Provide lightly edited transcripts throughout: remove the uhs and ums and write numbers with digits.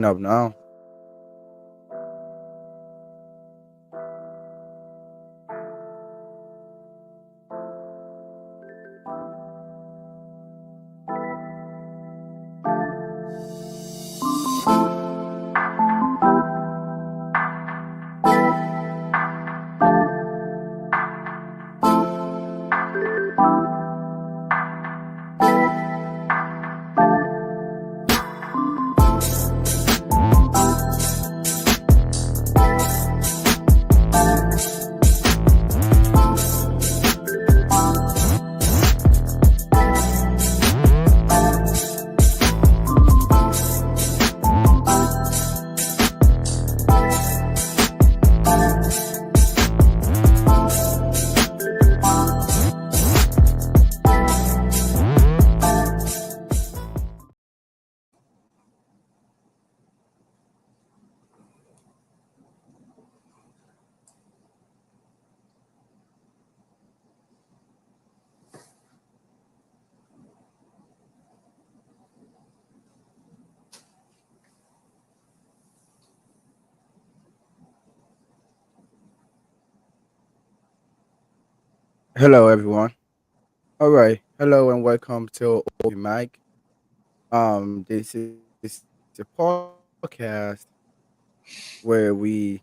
Up now. Hello, everyone. All right. Hello and welcome to Open Mic. This is a podcast where we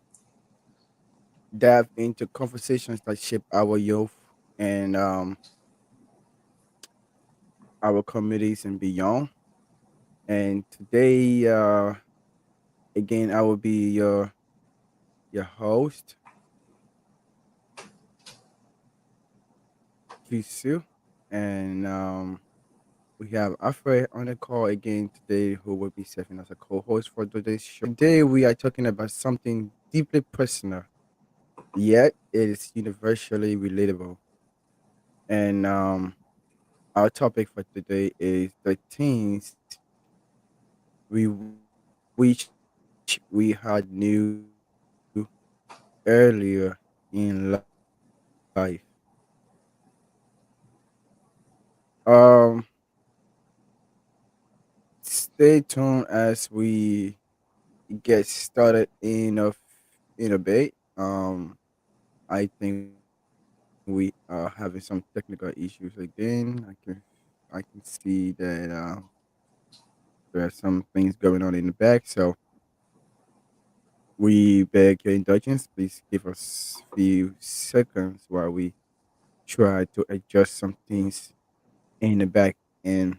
dive into conversations that shape our youth and our communities and beyond. And today, again, I will be your host, Kisu, and we have Afre on the call again today, who will be serving as a co-host for today's show. Today, we are talking about something deeply personal, yet it is universally relatable. And our topic for today is the things we wish we had knew earlier in life. Um, Stay tuned as we get started in a bit. I think we are having some technical issues again. I can see that there are some things going on in the back, so we beg your indulgence. Please give us a few seconds while we try to adjust some things in the back and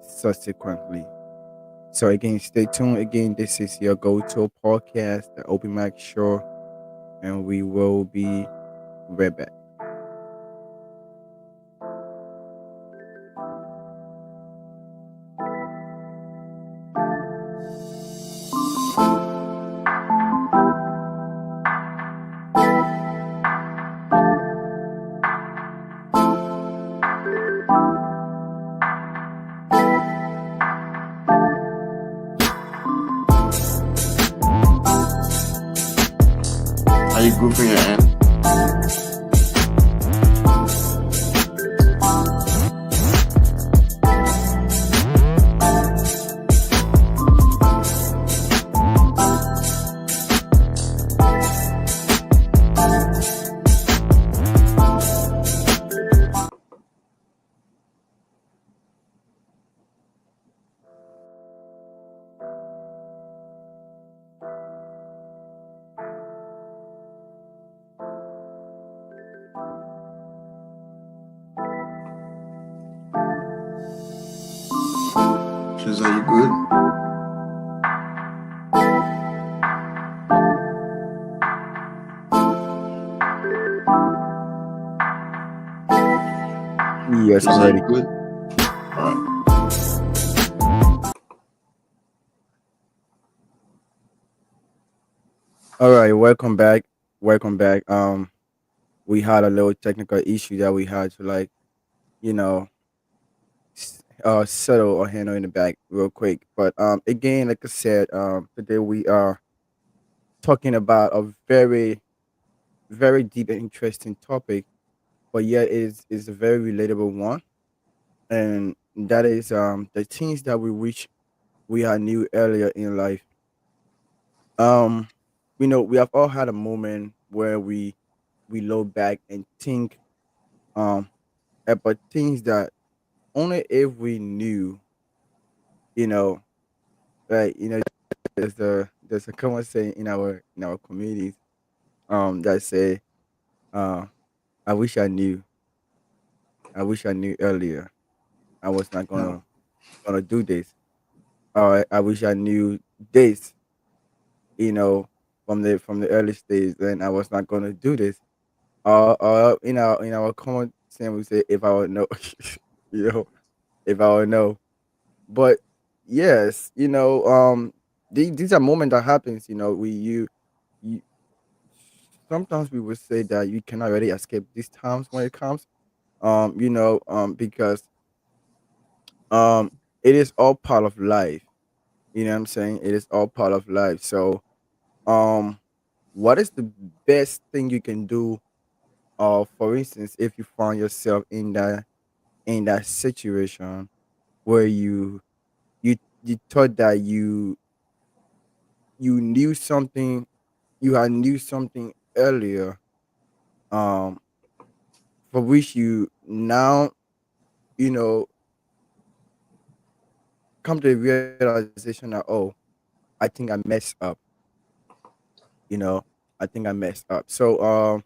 subsequently. So again, stay tuned. Again, this is your go-to podcast, the Open Mic Show, and we will be right back. Are you good for your end? Shoes, are you good? Yes, Shoes, I'm are you ready. good? Alright. All right, welcome back. Welcome back. We had a little technical issue that we had to you know, settle or handle in the back real quick. But again, like I said, today we are talking about a very deep and interesting topic, but yet is a very relatable one, and that is the things that we wish we had knew earlier in life. Um, we have all had a moment where we look back and think um about things that only if we knew, you know, like there's a common saying in our communities that say uh I wish I knew. I wish I knew earlier. I was not Yeah. gonna do this. Or I wish I knew this, from the early stage, then I was not gonna do this. Or in our common saying we say if I would know, you know, if I would know. But yes, these are moments that happens. You sometimes we would say that you cannot really escape these times when it comes. Because um, it is all part of life. You know what I'm saying? It is all part of life. So, um, what is the best thing you can do? For instance, if you find yourself in that situation where you you thought that you knew something, you had knew something earlier, um, for which you now you know come to the realization that, oh, I think I messed up. You know, I think I messed up. So,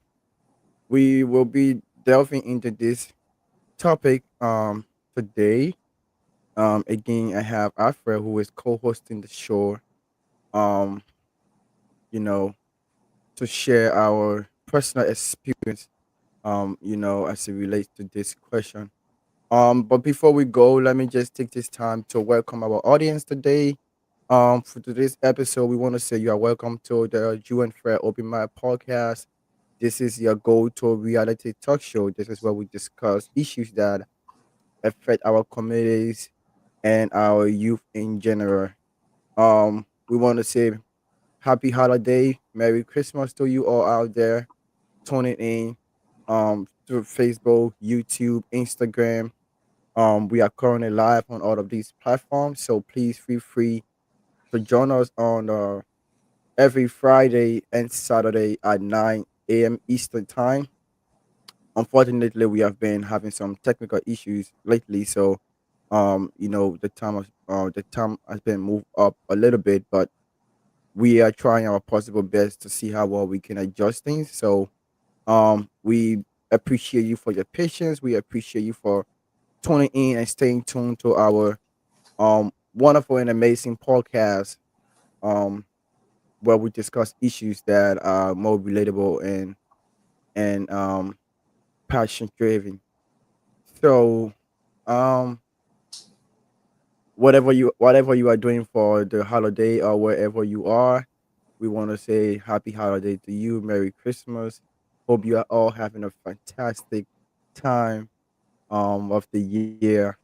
we will be delving into this topic today. Again, I have Alfred who is co-hosting the show. Um, you know, to share our personal experience. As it relates to this question. But before we go, let me just take this time to welcome our audience today. For today's episode, we want to say you are welcome to the Jew and Fred Open Mic podcast. This is your go-to reality talk show. This is where we discuss issues that affect our communities and our youth in general. We want to say happy holiday, Merry Christmas to you all out there tuning in through Facebook, YouTube, Instagram. We are currently live on all of these platforms, so please feel free to join us on every Friday and Saturday at 9 a.m. Eastern time. Unfortunately, we have been having some technical issues lately, so the time has been moved up a little bit, but we are trying our possible best to see how well we can adjust things. So we appreciate you for your patience. We appreciate you for tuning in and staying tuned to our wonderful and amazing podcast um where we discuss issues that are more relatable and passion driven. So um whatever you are doing for the holiday or wherever you are, we want to say happy holiday to you. Merry Christmas. Hope you are all having a fantastic time of the year.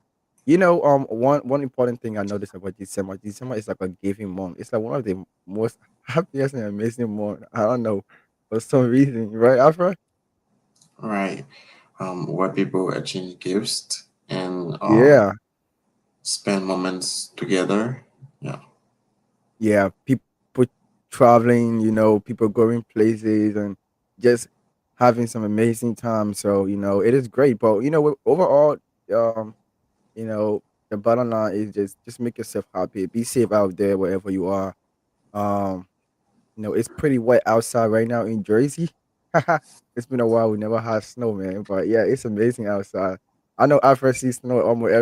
One important thing I noticed about December. December is like a giving month. It's like one of the most happiest and amazing month. I don't know for some reason, right, Afra? Right. Where people exchange gifts and Yeah, spend moments together. Yeah. yeah. People traveling, people going places and just having some amazing time. So it is great. But overall, um, you know, the bottom line is just make yourself happy. Be safe out there wherever you are. Um, it's pretty wet outside right now in Jersey. It's been a while. We never had snow, man. But yeah, it's amazing outside. I know I've seen snow almost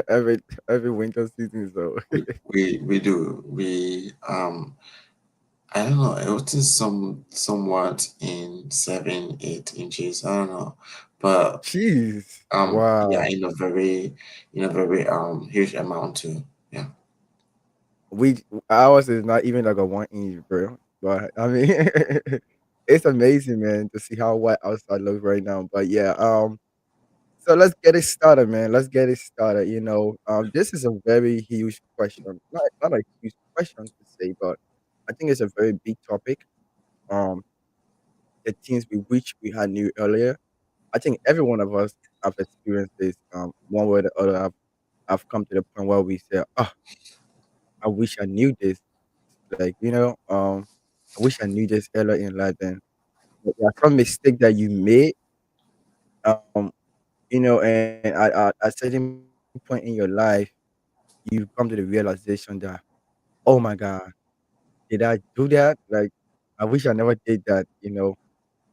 every winter season. So We do. I don't know. It was somewhat in 7, 8 inches. I don't know, but jeez, yeah, wow. in a very huge amount too. Yeah. We Ours is not even like a 1 inch, bro. But I mean, it's amazing, man, to see how wet outside looks right now. But yeah, so let's get it started, man. Let's get it started. This is a very huge question. Not a huge question to say, but I think it's a very big topic. Um, the things we wish we had knew earlier. I think every one of us have experienced this. One way or the other, I've come to the point where we say, "Oh, I wish I knew this. Like, I wish I knew this earlier in life. Then there are some mistake that you made, um, and at certain point in your life, you come to the realization that, oh my God, did I do that? Like, I wish I never did that.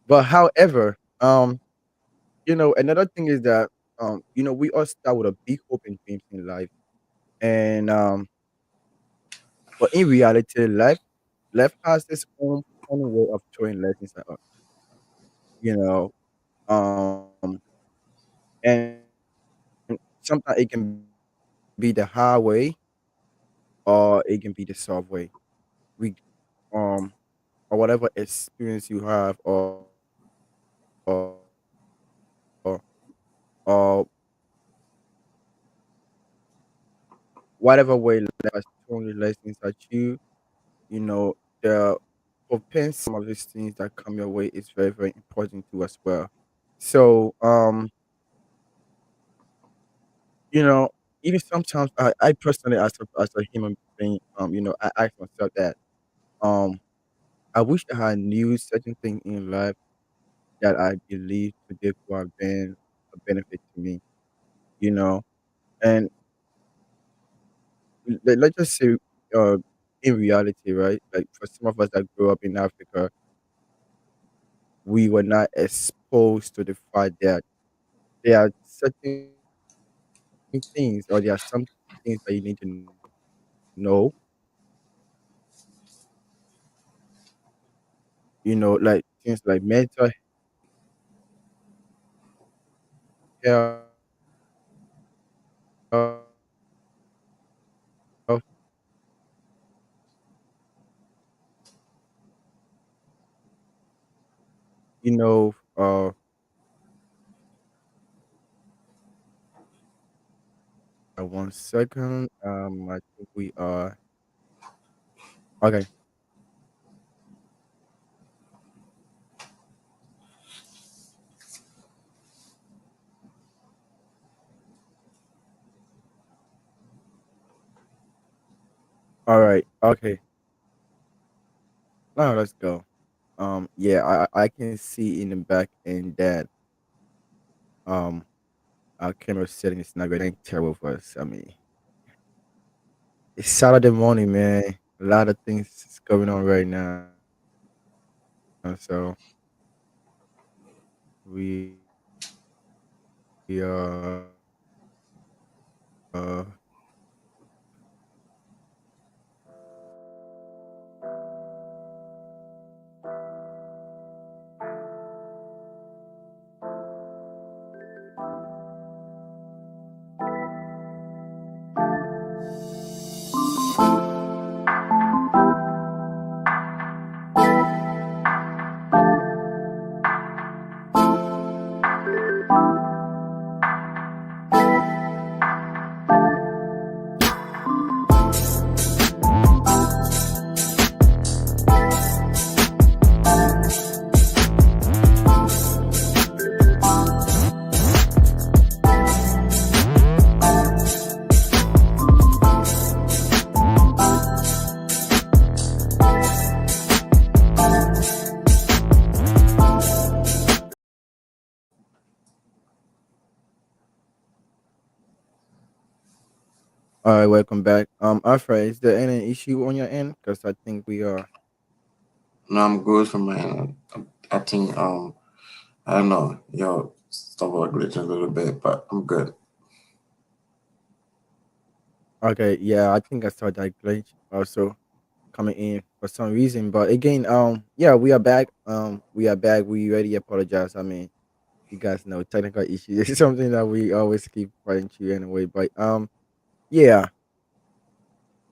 But however, another thing is that, we all start with a big hope and dreams in life. And but in reality, life has its own funny way of throwing lessons at us, you know. Um, and sometimes it can be the hard way or it can be the soft way. We um or whatever experience you have, or whatever way life has thrown the lessons at you, the propensity some of these things that come your way is very, very important too as well. So You know, even sometimes I personally as a human being, I ask myself that, um, I wish I had knew certain thing in life that I believe today could have been a benefit to me, you know? And let's just say, uh, in reality, right? Like for some of us that grew up in Africa, we were not exposed to the fact that there are certain things or there are some things that you need to know, like things like mental health, you know, uh, 1 second. I think we are okay. All right. Okay. Now let's go. Yeah, I can see in the back end that um our camera setting is not going terrible for us. I mean, it's Saturday morning, man. A lot of things is going on right now. So we All right, welcome back. Alfred, is there any issue on your end? Because I think we are. No, I'm good from my end. I think I don't know, your stuff are glitching a little bit, but I'm good. Okay, yeah, I think I saw that glitch also coming in for some reason. But again, yeah, we are back. We are back. We already apologize. I mean, you guys know technical issues is something that we always keep fighting to anyway. But yeah.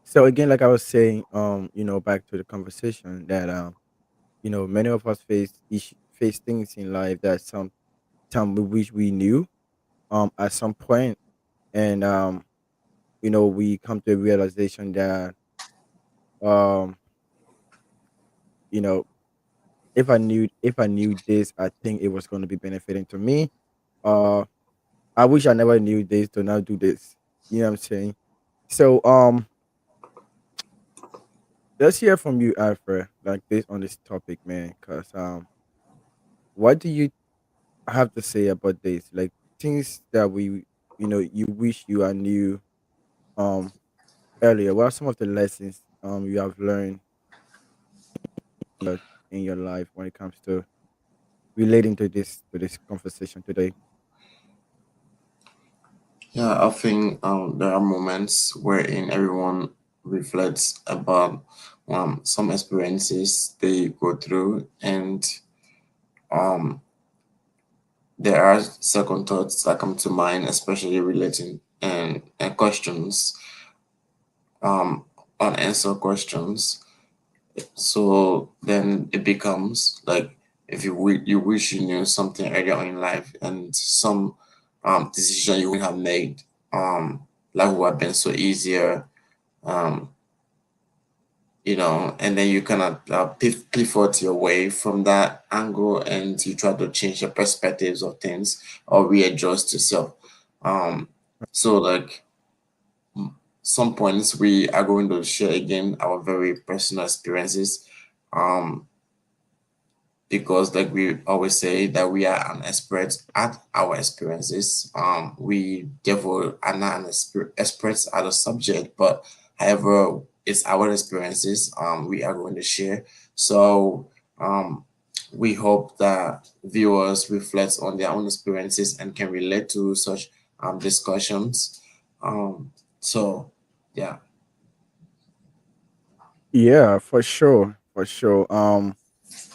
So again, like I was saying, back to the conversation that many of us face things in life that some time we wish we knew at some point, and we come to a realization that um you know if I knew this, I think it was going to be benefiting to me. uh I wish I never knew this to now do this. You know what I'm saying? So let's hear from you, Alfred, like based on this topic, man. Cause what do you have to say about this? Like things that you wish you I knew um earlier. What are some of the lessons you have learned uh, in your life when it comes to relating to this conversation today? Yeah, I think there are moments wherein everyone reflects about some experiences they go through, and um, there are second thoughts that come to mind, especially relating and questions, um, unanswered questions. So then it becomes like if you wish you knew something earlier on in life, and some decision you would have made, life would have been so easier, um, and then you kind of pivot your way from that angle, and you try to change your perspectives of things or readjust yourself. Um, so like some points we are going to share again our very personal experiences. Um, because like we always say that we are an expert at our experiences. We therefore are not an experts at a subject, but however, it's our experiences we are going to share. So um, we hope that viewers reflect on their own experiences and can relate to such discussions. So yeah. Yeah, for sure, for sure.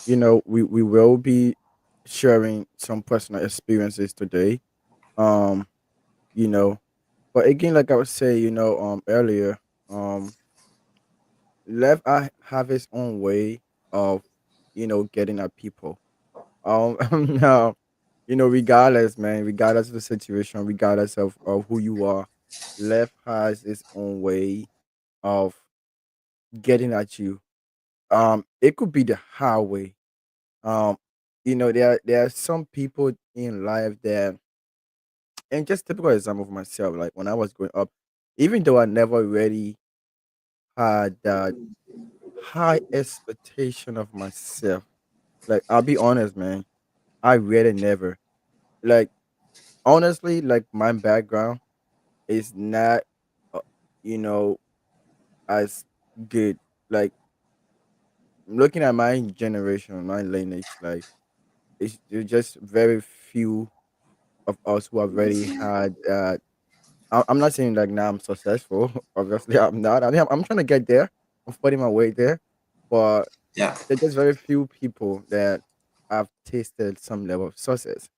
We will be sharing some personal experiences today. Um, you know, but again, like I was saying, earlier, um, have its own way of, getting at people. Now, regardless, man, regardless of the situation, regardless of who you are, left has its own way of getting at you. It could be the highway. Um, there are some people in life that, and just typical example of myself, like when I was growing up, even though I never really had that high expectation of myself, like I'll be honest, man, I really never, like honestly, like my background is not, uh, you know, as good. Like looking at my generation, my lineage, like it's there's just very few of us who have already had. I'm not saying like now I'm successful. Obviously, I'm not. I mean, I'm trying to get there. I'm fighting my way there, but Yeah. there's just very few people that have tasted some level of success.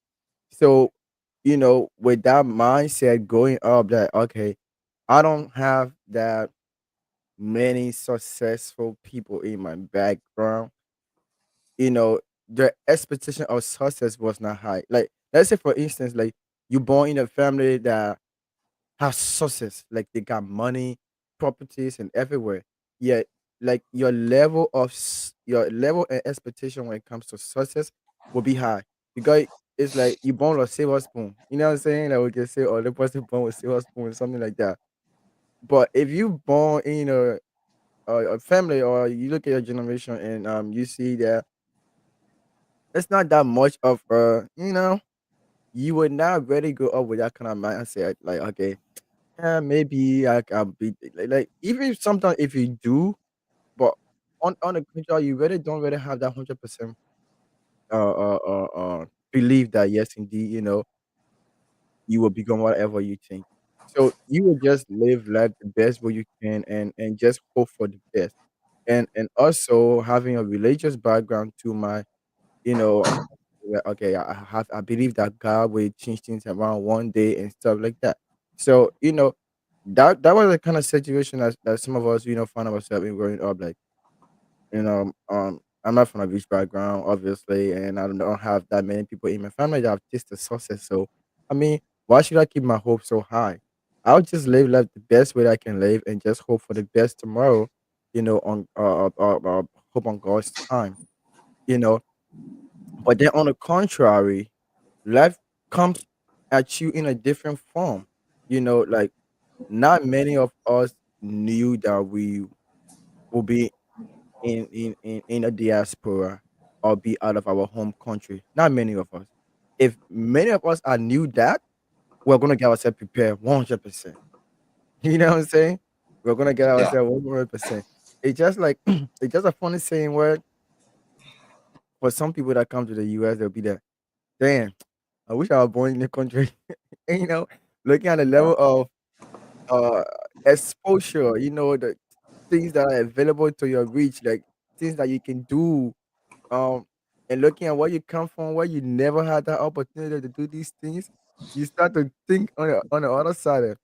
So, with that mindset going up, that okay, I don't have that many successful people in my background. The expectation of success was not high. Like, let's say for instance, like you born in a family that has success, like they got money, properties, and everywhere. Yet, like your level and expectation when it comes to success will be high because it's like you born with a silver spoon. You know what I'm saying? Like we can say, oh, the person born with silver spoon, something like that. But if you born in a family, or you look at your generation and you see that it's not that much of you would not really grow up with that kind of mindset. Like, okay, yeah, maybe I can be like even sometimes if you do, but on the contrary, you really don't really have that 100% believe that yes, indeed, you will become whatever you think. So you will just live life the best way you can, and just hope for the best. And also having a religious background to my, okay, I believe that God will change things around one day and stuff like that. So that was the kind of situation that some of us find ourselves in growing up. Like, I'm not from a rich background, obviously, and I don't have that many people in my family that have tasted success. So, I mean, why should I keep my hopes so high? I'll just live life the best way I can live and just hope for the best tomorrow. On hope on God's time. You know, but then on the contrary, life comes at you in a different form. Like not many of us knew that we will be. in a diaspora or be out of our home country. Not many of us. If many of us are knew that, we're gonna get ourselves prepared 100%. You know what I'm saying? We're gonna get Yeah. ourselves 100%. It's just like it's just a funny saying where for some people that come to the US, they'll be like, damn, I wish I was born in the country. And, looking at the Yeah. level of uh exposure, the things that are available to your reach, like things that you can do, um, and looking at where you come from, where you never had that opportunity to do these things, you start to think on the other side of,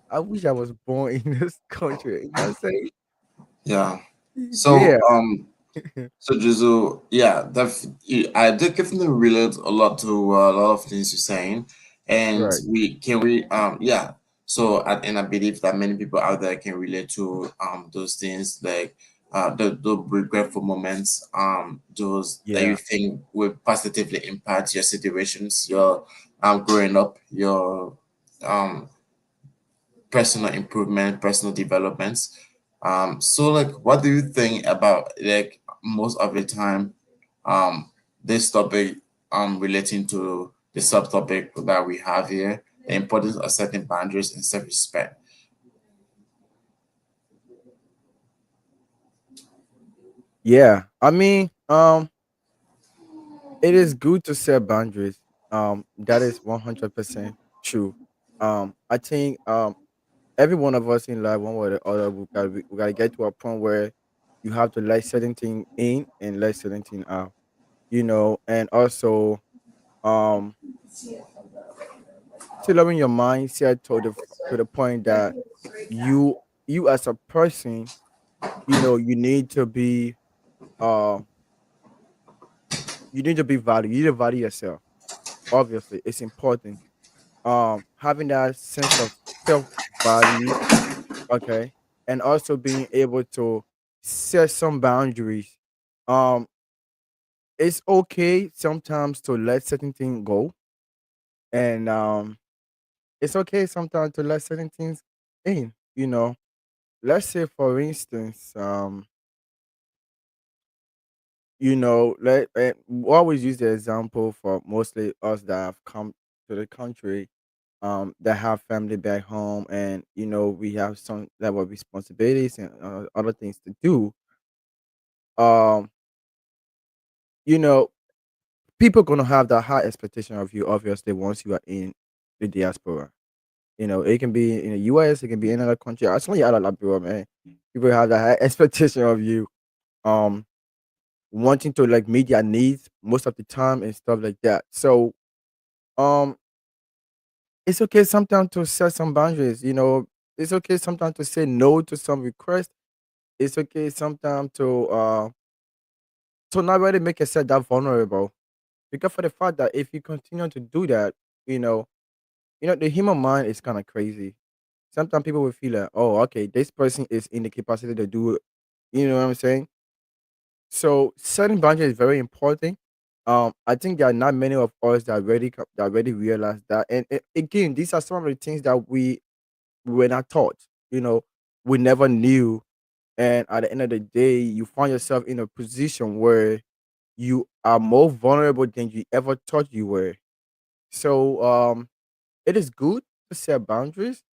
I wish I was born in this country. You know what I'm saying? Yeah. So Yeah. so Jizu, yeah, I did definitely relate a lot to a lot of things you're saying, and Right. we yeah. So and I believe that many people out there can relate to those things like the regretful moments those that you Yeah. think will positively impact your situations, your growing up, your um personal improvement, personal developments. So like, what do you think about like most of the time, um, this topic, relating to the subtopic that we have here, the importance of setting boundaries and self-respect. Yeah. I mean, it is good to set boundaries. That is 100% true. I think every one of us in life, one way or the other, we gotta get to a point where you have to let certain thing in and let certain thing out. And also um tailoring your mindset to the point that you you as a person, you need to be uh valued. You need to value yourself. Obviously, it's important. Having that sense of self value, okay, and also being able to set some boundaries. Um, it's okay sometimes to let certain things go, and it's okay sometimes to let certain things in. Let's say for instance, we always use the example for mostly us that have come to the country, that have family back home, and we have some level of responsibilities and other things to do. Um, you know, people gonna have that high expectation of you, obviously, once you are in the diaspora. It can be in the US, it can be in another country. As long as you're out of Liberia, man, people have that high expectation of you. Um, wanting to like meet their needs most of the time and stuff like that. So, um, it's okay sometimes to set some boundaries. It's okay sometimes to say no to some requests. It's okay sometimes to not really make yourself that vulnerable. Because for the fact that if you continue to do that, you know, the human mind is kind of crazy. Sometimes people will feel like, oh, okay, this person is in the capacity to do it. You know what I'm saying? So setting boundaries is very important. I think there are not many of us that already realize that. And again, these are some of the things that we were not taught. You know, we never knew. And at the end of the day, you find yourself in a position where you are more vulnerable than you ever thought you were. So it is good to set boundaries.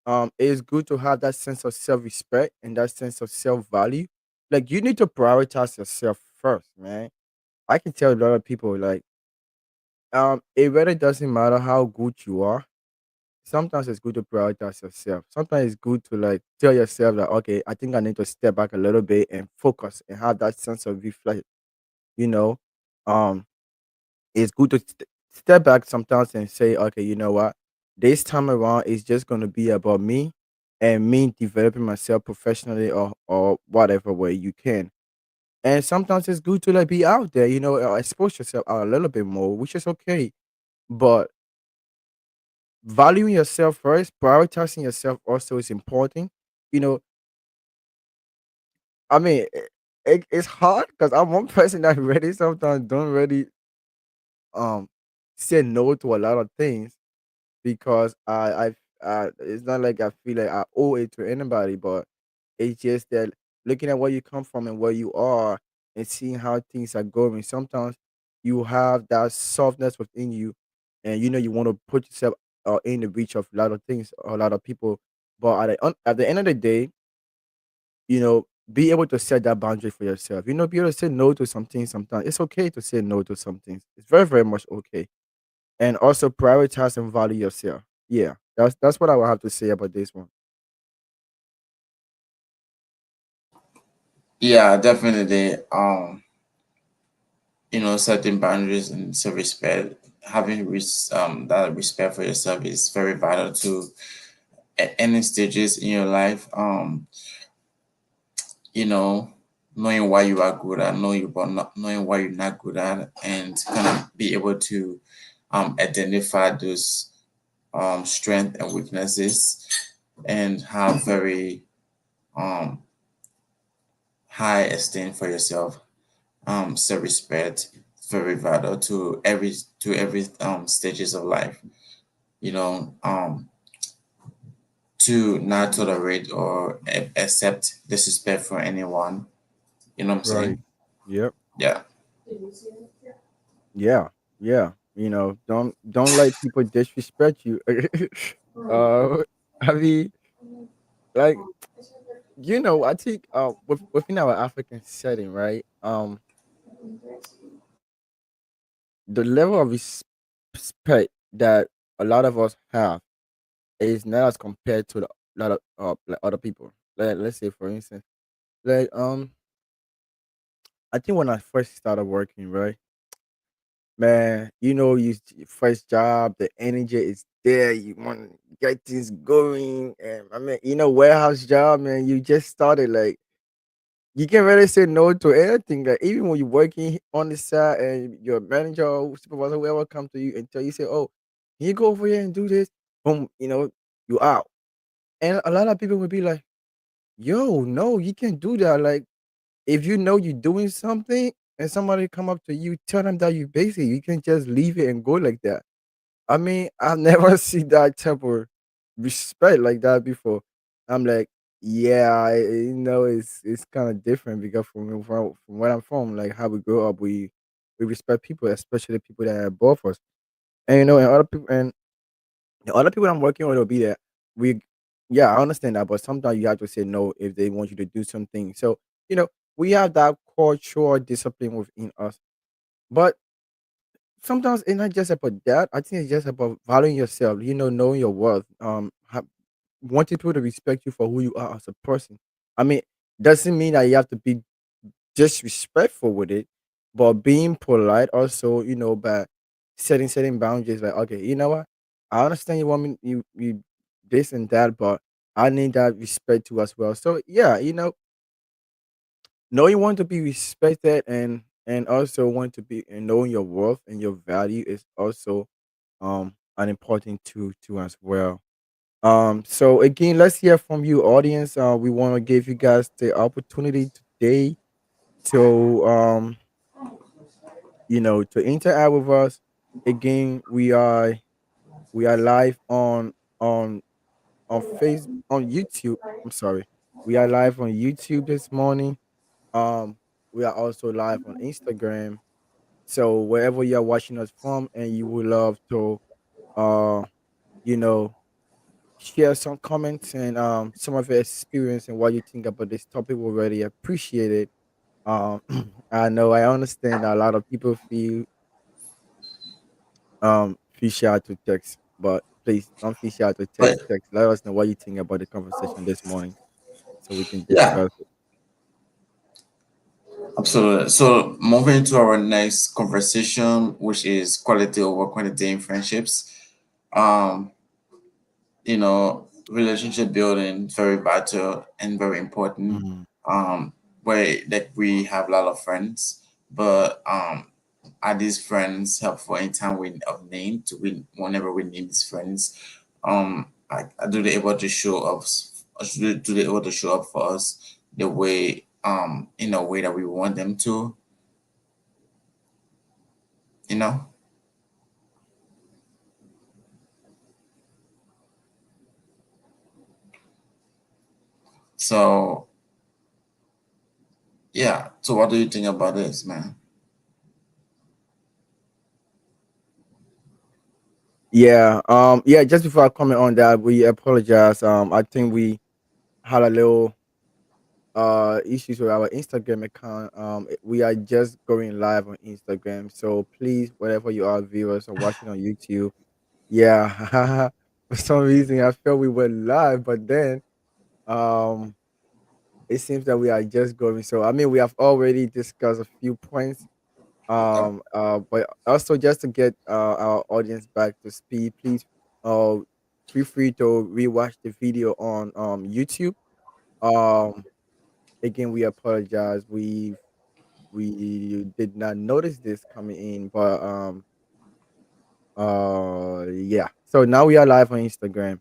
It is good to have that sense of self-respect and that sense of self-value. Like you need to prioritize yourself first, man. I can tell a lot of people like it really doesn't matter how good you are. Sometimes it's good to prioritize yourself. Sometimes it's good to like tell yourself that okay, I think I need to step back a little bit and focus and have that sense of reflect. You know, um, it's good to step back sometimes and say, okay, you know what, this time around is just going to be about me and me developing myself professionally or whatever way you can. And sometimes it's good to like be out there, expose yourself out a little bit more, which is okay. But valuing yourself first, prioritizing yourself also is important. You know, I mean, it's hard because I'm one person that really sometimes don't really um say no to a lot of things because it's not like I feel like I owe it to anybody, but it's just that looking at where you come from and where you are and seeing how things are going. Sometimes you have that softness within you, and you want to put yourself in the reach of a lot of things, a lot of people. But at the end of the day, be able to set that boundary for yourself. Be able to say no to some things sometimes. It's okay to say no to some things. It's very, very much okay. And also prioritize and value yourself. Yeah, that's what I would have to say about this one. Yeah, definitely. Setting boundaries and self-respect, having that respect for yourself is very vital to at any stages in your life. You know, knowing why you are good at, knowing why you're not good at, and kind of be able to identify those strengths and weaknesses, and have very um, high esteem for yourself. Self-respect very vital to every stages of life. You know, to not tolerate or accept disrespect from anyone. You know what I'm Right. saying? Yep. Yeah. Yeah. Yeah. Don't let people disrespect you. uh, I mean, like I think within our African setting, right? The level of respect that a lot of us have is not as compared to a lot of like other people. Let's say, for instance, like I think when I first started working, right, man, first job, the energy is there. You want to get things going, and I mean, warehouse job, man, you just started, like you can really say no to anything. Like even when you're working on the side and your manager or supervisor, whoever come to you and tell you, say, "Oh, can you go over here and do this?" Boom, you out. And a lot of people would be like, "Yo, no, you can't do that." Like if you know you're doing something and somebody come up to you, tell them that you busy. You can just leave it and go like that. I mean, I've never seen that type of respect like that before. I'm like, yeah, it's kind of different because from where I'm from, like how we grow up, we respect people, especially people that are above us. And and other people I'm working with will be there. We, yeah, I understand that, but sometimes you have to say no if they want you to do something. So you know, we have that cultural discipline within us, but sometimes it's not just about that. I think it's just about valuing yourself. Knowing your worth. Wanting people to respect you for who you are as a person. I mean, doesn't mean that you have to be disrespectful with it, but being polite also. By setting boundaries. Like, okay, you know what? I understand you want me you this and that, but I need that respect too as well. So yeah, know you want to be respected and also want to be and knowing your worth and your value is also an important too as well. So again, let's hear from you, audience. We want to give you guys the opportunity today to to interact with us. Again, we are live on face on YouTube. I'm sorry. We are live on YouTube this morning. Um, we are also live on Instagram. So wherever you're watching us from and you would love to uh you know share some comments and some of your experience and what you think about this topic, we already appreciate it. Um I understand that a lot of people feel shy to text, but please don't feel shy to But text. Let us know what you think about the conversation this morning so we can yeah, discuss it. absolutely. So moving to our next conversation, which is quality over quantity in friendships. Um, relationship building very vital and very important. Mhm. Where that we have a lot of friends, but are these friends helpful anytime we of need to whenever we need these friends? Do they able to show up? Do they able to show up for us the way in a way that we want them to? You know. So yeah. So what do you think about this, man? Yeah. Yeah. Just before I comment on that, we apologize. I think we had a little issues with our Instagram account. We are just going live on Instagram, so please, wherever you are, viewers or watching on YouTube, yeah. For some reason, I felt we were live, but then um, it seems that we are just going. So I mean, we have already discussed a few points. Okay. But also just to get our audience back to speed, please uh feel free to rewatch the video on YouTube. Um, again, we apologize. We did not notice this coming in, but yeah. So now we are live on Instagram.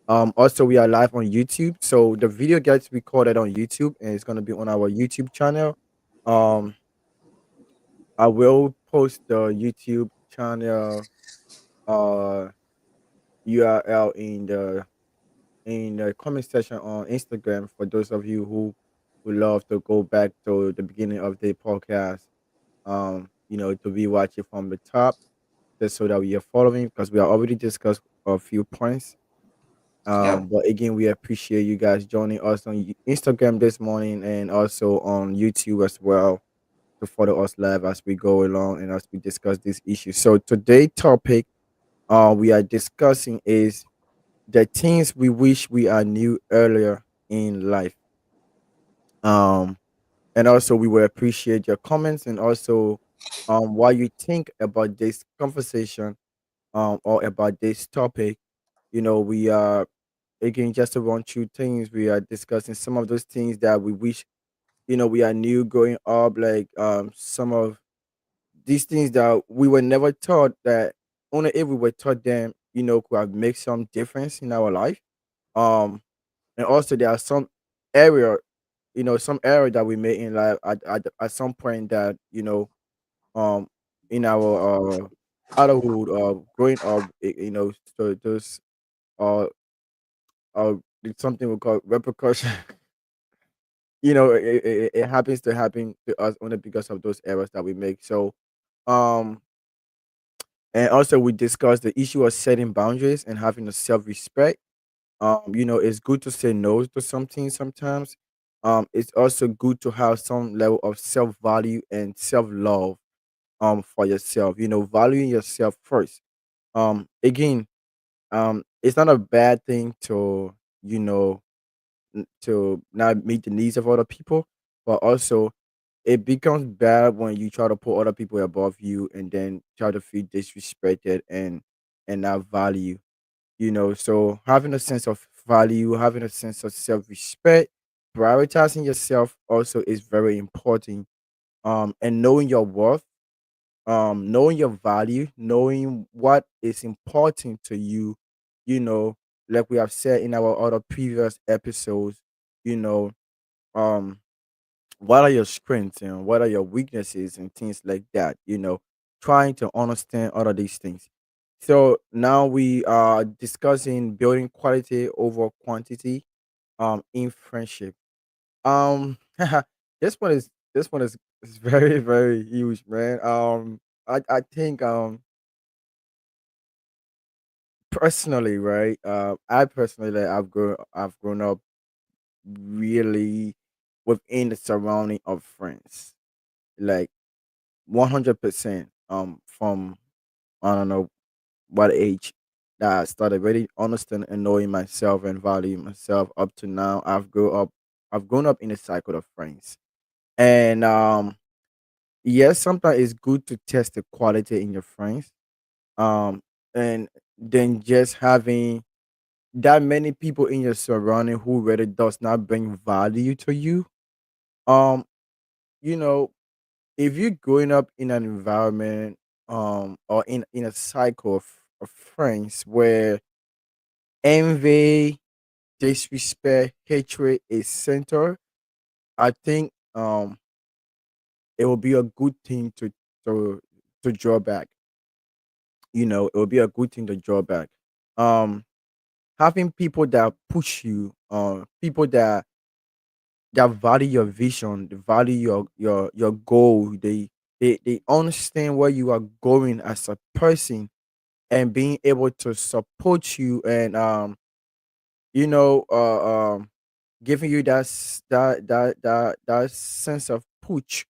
Also we are live on YouTube. So the video gets recorded on YouTube and it's gonna be on our YouTube channel. Um, I will post the YouTube channel URL in the comment section on Instagram for those of you who would love to go back to the beginning of the podcast. To rewatch it from the top, just so that we are following because we are already discussed a few points. Yeah. But again, we appreciate you guys joining us on Instagram this morning and also on YouTube as well to follow us live as we go along and as we discuss this issue. So today's topic we are discussing is the things we wish we are knew earlier in life. Um, and also we will appreciate your comments and also what you think about this conversation or about this topic. We are again just to run through things. We are discussing some of those things that we wish we are new growing up, like some of these things that we were never taught that only if we were taught them, could have make some difference in our life. Um, and also there are some error that we made in life at some point that um in our adulthood growing up, so those uh it's something we call repercussion. It happens to happen to us only because of those errors that we make. So um and also we discussed the issue of setting boundaries and having a self-respect. It's good to say no to something sometimes. It's also good to have some level of self-value and self-love for yourself, valuing yourself first. Again, it's not a bad thing to, you know, to not meet the needs of other people, but also it becomes bad when you try to put other people above you and then try to feel disrespected and not value. So having a sense of value, having a sense of self-respect, prioritizing yourself also is very important. And knowing your worth, knowing your value, knowing what is important to you, you know, like we have said in our other previous episodes, you know, um, what are your strengths and what are your weaknesses and things like that, trying to understand all of these things. So now we are discussing building quality over quantity in friendship. Um this one is very, very huge, man. I think personally, right? I personally like, I've grown up really within the surrounding of friends. Like 100% from I don't know what age that I started really understanding and knowing myself and valuing myself up to now. I've grown up in a cycle of friends. And yes, sometimes it's good to test the quality in your friends. Um and then just having that many people in your surrounding who really does not bring value to you. Um, you know, if you're growing up in an environment or in a cycle of friends where envy, disrespect, hatred is center, I think it will be a good thing to to draw back. It will be a good thing to draw back. Um Having people that push you, people that that value your vision, they value your goal. They understand where you are going as a person, and being able to support you, and you know giving you that sense of push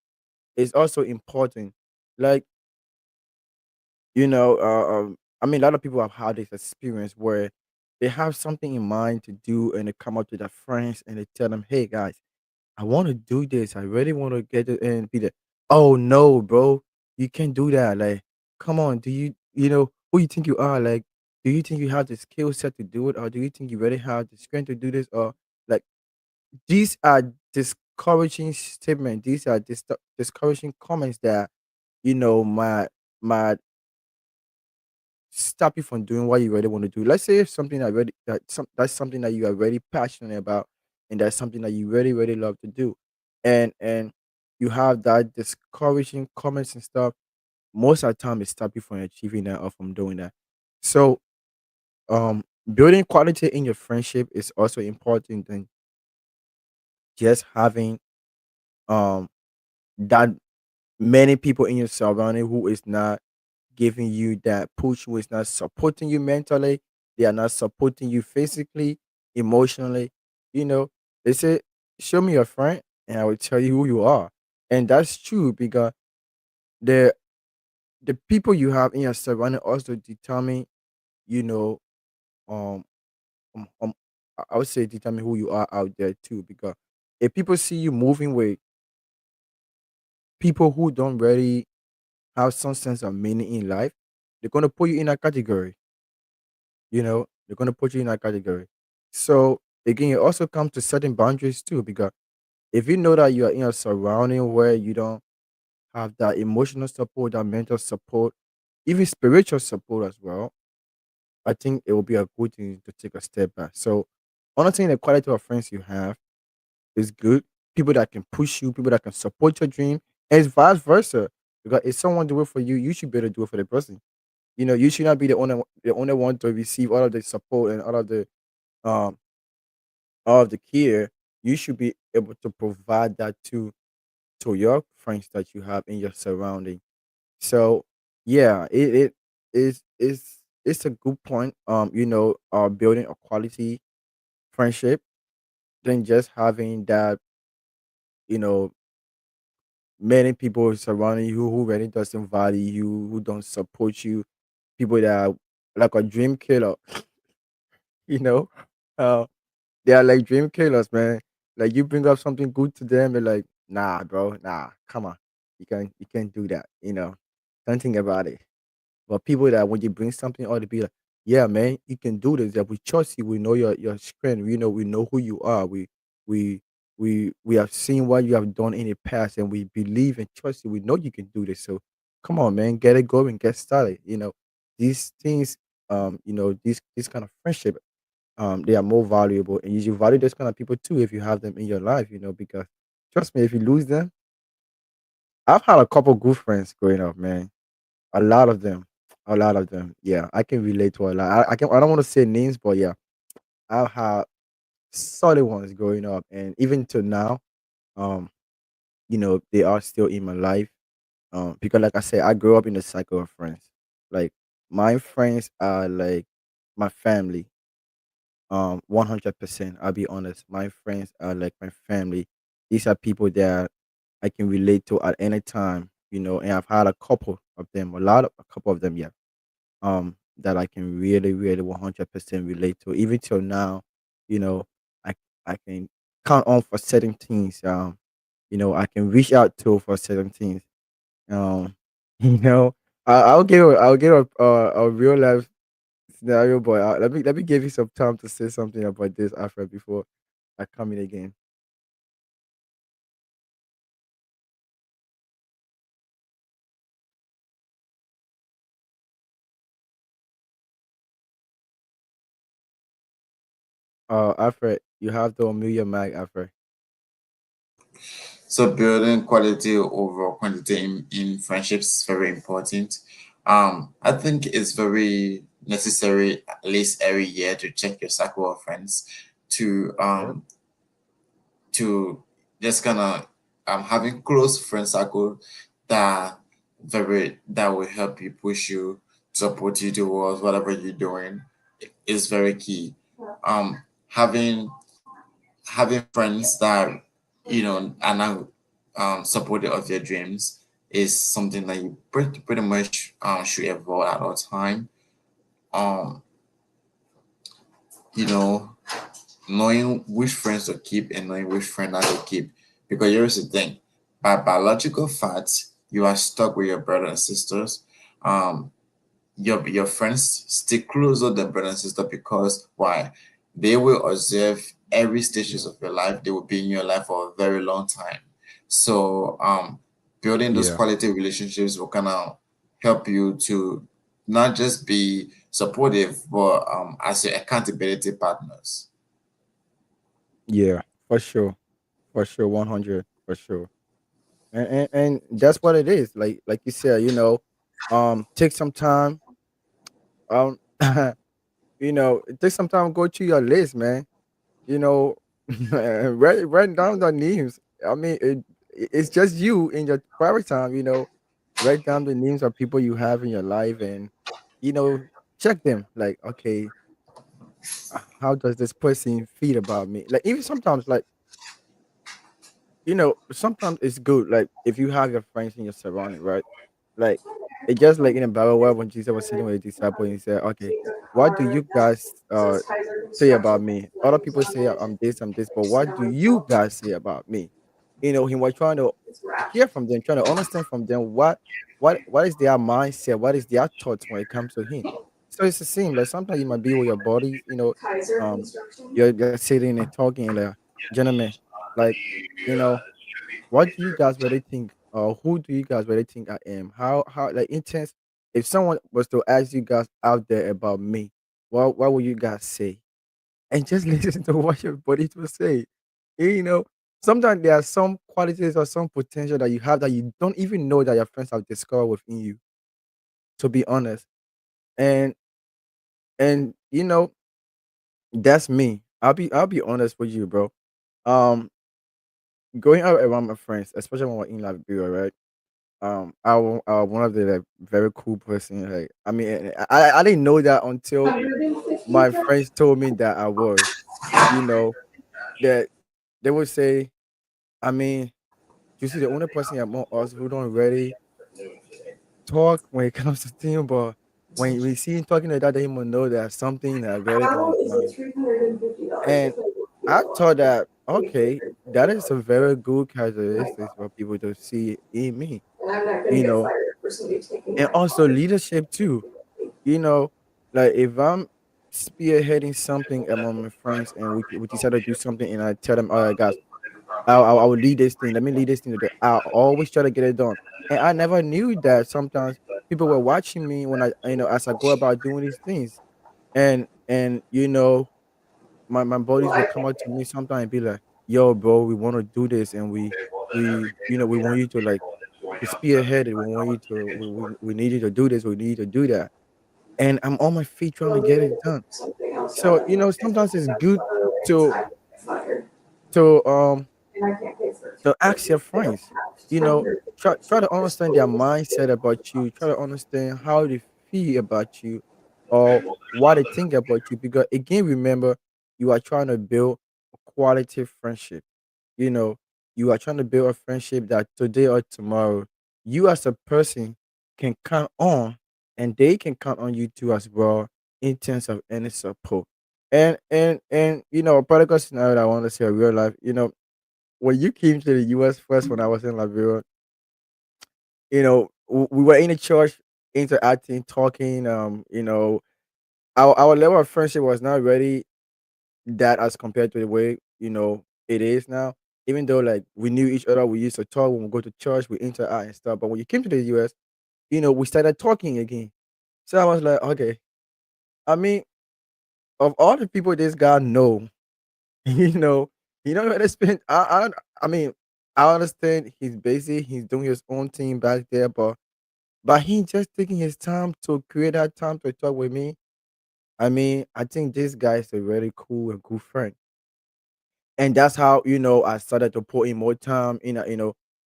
is also important. Like, I mean, a lot of people have had this experience where they have something in mind to do, and they come up to their friends and they tell them, "Hey guys, I want to do this. I really want to get it," and be there. Oh no, bro, you can't do that. Like, come on, you know who you think you are? Like, do you think you have the skill set to do it, or do you think you really have the strength to do this? Or like, these are discouraging statements. These are discouraging comments that might stop you from doing what you really want to do. Let's say if something that really that's something that you are really passionate about, and that's something that you really really love to do, and you have that discouraging comments and stuff. Most of the time, it stop you from achieving that or from doing that. So, building quality in your friendship is also important than just having um that many people in your surrounding who is not giving you that push, who is not supporting you mentally, they are not supporting you physically, emotionally. You know, they say, "Show me your friend, and I will tell you who you are." And that's true because the the people you have in your surrounding also determine, you know, um, um, um I would say determine who you are out there too. Because if people see you moving with people who don't really have some sense of meaning in life, they're gonna put you in a category. They're gonna put you in that category. So again, it also comes to setting boundaries too, because if you know that you are in a surrounding where you don't have that emotional support, that mental support, even spiritual support as well, I think it will be a good thing to take a step back. So, understanding the quality of friends you have is good. People that can push you, people that can support your dream, and it's vice versa. Because if someone do it for you, you should be able to do it for the person. You should not be the only one to receive all of the support and um all of the care. You should be able to provide that to your friends that you have in your surrounding. So yeah, it is it's a good point. Building a quality friendship than just having that. You know, many people surrounding you who really doesn't value you, who don't support you, people that are like a dream killer. You know, uh, they are like dream killers, man. Like you bring up something good to them, they're like, nah, bro, nah, come on. You can't do that, Don't think about it. But people that when you bring something ought to be like, yeah, man, you can do this. That we trust you, we know your strength, we know who you are. We we have seen what you have done in the past, and we believe and trust you. We know you can do this. So come on, man, get it going, get started. These things, these kind of friendship, they are more valuable, and you should value those kind of people too if you have them in your life, because trust me, if you lose them, I've had a couple good friends growing up, man. A lot of them, a lot of them. Yeah, I can relate to a lot. I don't want to say names, but yeah, I've had solid ones growing up, and even to now, um, they are still in my life. Because like I said, I grew up in a cycle of friends. Like my friends are like my family. 100%. I'll be honest. My friends are like my family. These are people that I can relate to at any time, and I've had a couple of them, yeah. That I can really, really 100% relate to. Even till now, you know, I I can count on for certain things. I can reach out to for certain things. Um, you know, I'll give a real life scenario, but let me give you some time to say something about this, Alfred, before I come in again. Alfred, you have to unmute your mic, Alfred. So building quality over quantity in friendships is very important. I think it's very necessary at least every year to check your circle of friends to Yep. to just kind of having close friend circle that that will help you, push you, support you towards whatever you're doing is very key. Having friends that are now supportive of your dreams is something that you pretty much should avoid at all time. Um, you know, knowing which friends to keep and knowing which friend not to keep. Because here's the thing, by biological facts, you are stuck with your brothers and sisters. Um, your friends stick closer than brother and sister because why? They will observe every stages of your life. They will be in your life for a very long time. So building those Yeah, quality relationships will kind of help you to not just be supportive, but as your accountability partners. yeah, for sure, 100 for sure. And that's what it is. Like you said, take some time. Um, take some time. Go to your list, man. You know, write down the names. I mean, it's just you in your private time. Write down the names of people you have in your life, and you know, check them. Like, okay, how does this person feel about me? Like, even sometimes, like, sometimes it's good. Like, if you have your friends in your surrounding, right? Like, it just like in the Bible where when Jesus was sitting with the disciples, and he said, "Okay, what do you guys say about me? Other people say I'm this, but what do you guys say about me?" He was trying to hear from them, trying to understand from them what is their mindset, what is their thoughts when it comes to him. So it's the same. Like sometimes you might be with your buddies, um, you're sitting and talking, and like, gentlemen, like, you know, what do you guys really think? Who do you guys really think I am? How like intense? If someone was to ask you guys out there about me, what would you guys say? And just listen to what your body will say. You know, Sometimes there are some qualities or some potential that you have that you don't even know that your friends have discovered within you. To be honest, and and that's me. I'll be honest with you, bro. Um, Going out around my friends, especially when we're in Liberia, right? I one of the like, very cool person. Like, I mean, I didn't know that until my friends told me that I was. You know that they would say, I mean, you see, the only person among us who don't really talk when it comes to team, but when we see him talking like that, then he will know there's something that really on his mind. And I thought that okay, that is a very good characteristic for people to see in me. You know, and also leadership too. You know, like if I'm spearheading something among my friends and we decide to do something and I tell them, all right, guys, I will lead this thing. Let me lead this thing today. I always try to get it done. And I never knew that sometimes people were watching me when as I go about doing these things. And my buddies will come up to me sometimes and be like, yo, bro, we want to do this and we want you to like to spearhead it. We want you to we need you to do this, we need you to do that. And I'm on my feet trying to get it done. So, sometimes it's good to to um to ask your friends, try to understand their mindset about you, try to understand how they feel about you or what they think about you. Because again, remember, you are trying to build a quality friendship. You know, you are trying to build a friendship that today or tomorrow, you as a person can count on and they can count on you too as well in terms of any support. And a practical scenario that I want to say in real life, when you came to the US first when I was in Liberia, we were in a church interacting, talking, our level of friendship was not really that as compared to the way, it is now. Even though like we knew each other, we used to talk when we go to church, we interact and stuff. But when you came to the US, we started talking again. So I was like, okay. I mean, of all the people this guy know, you know, he don't really spend I mean, I understand he's busy, he's doing his own thing back there, but he just taking his time to create that time to talk with me. I mean, I think this guy is a very cool and good friend. And that's how I started to put in more time in.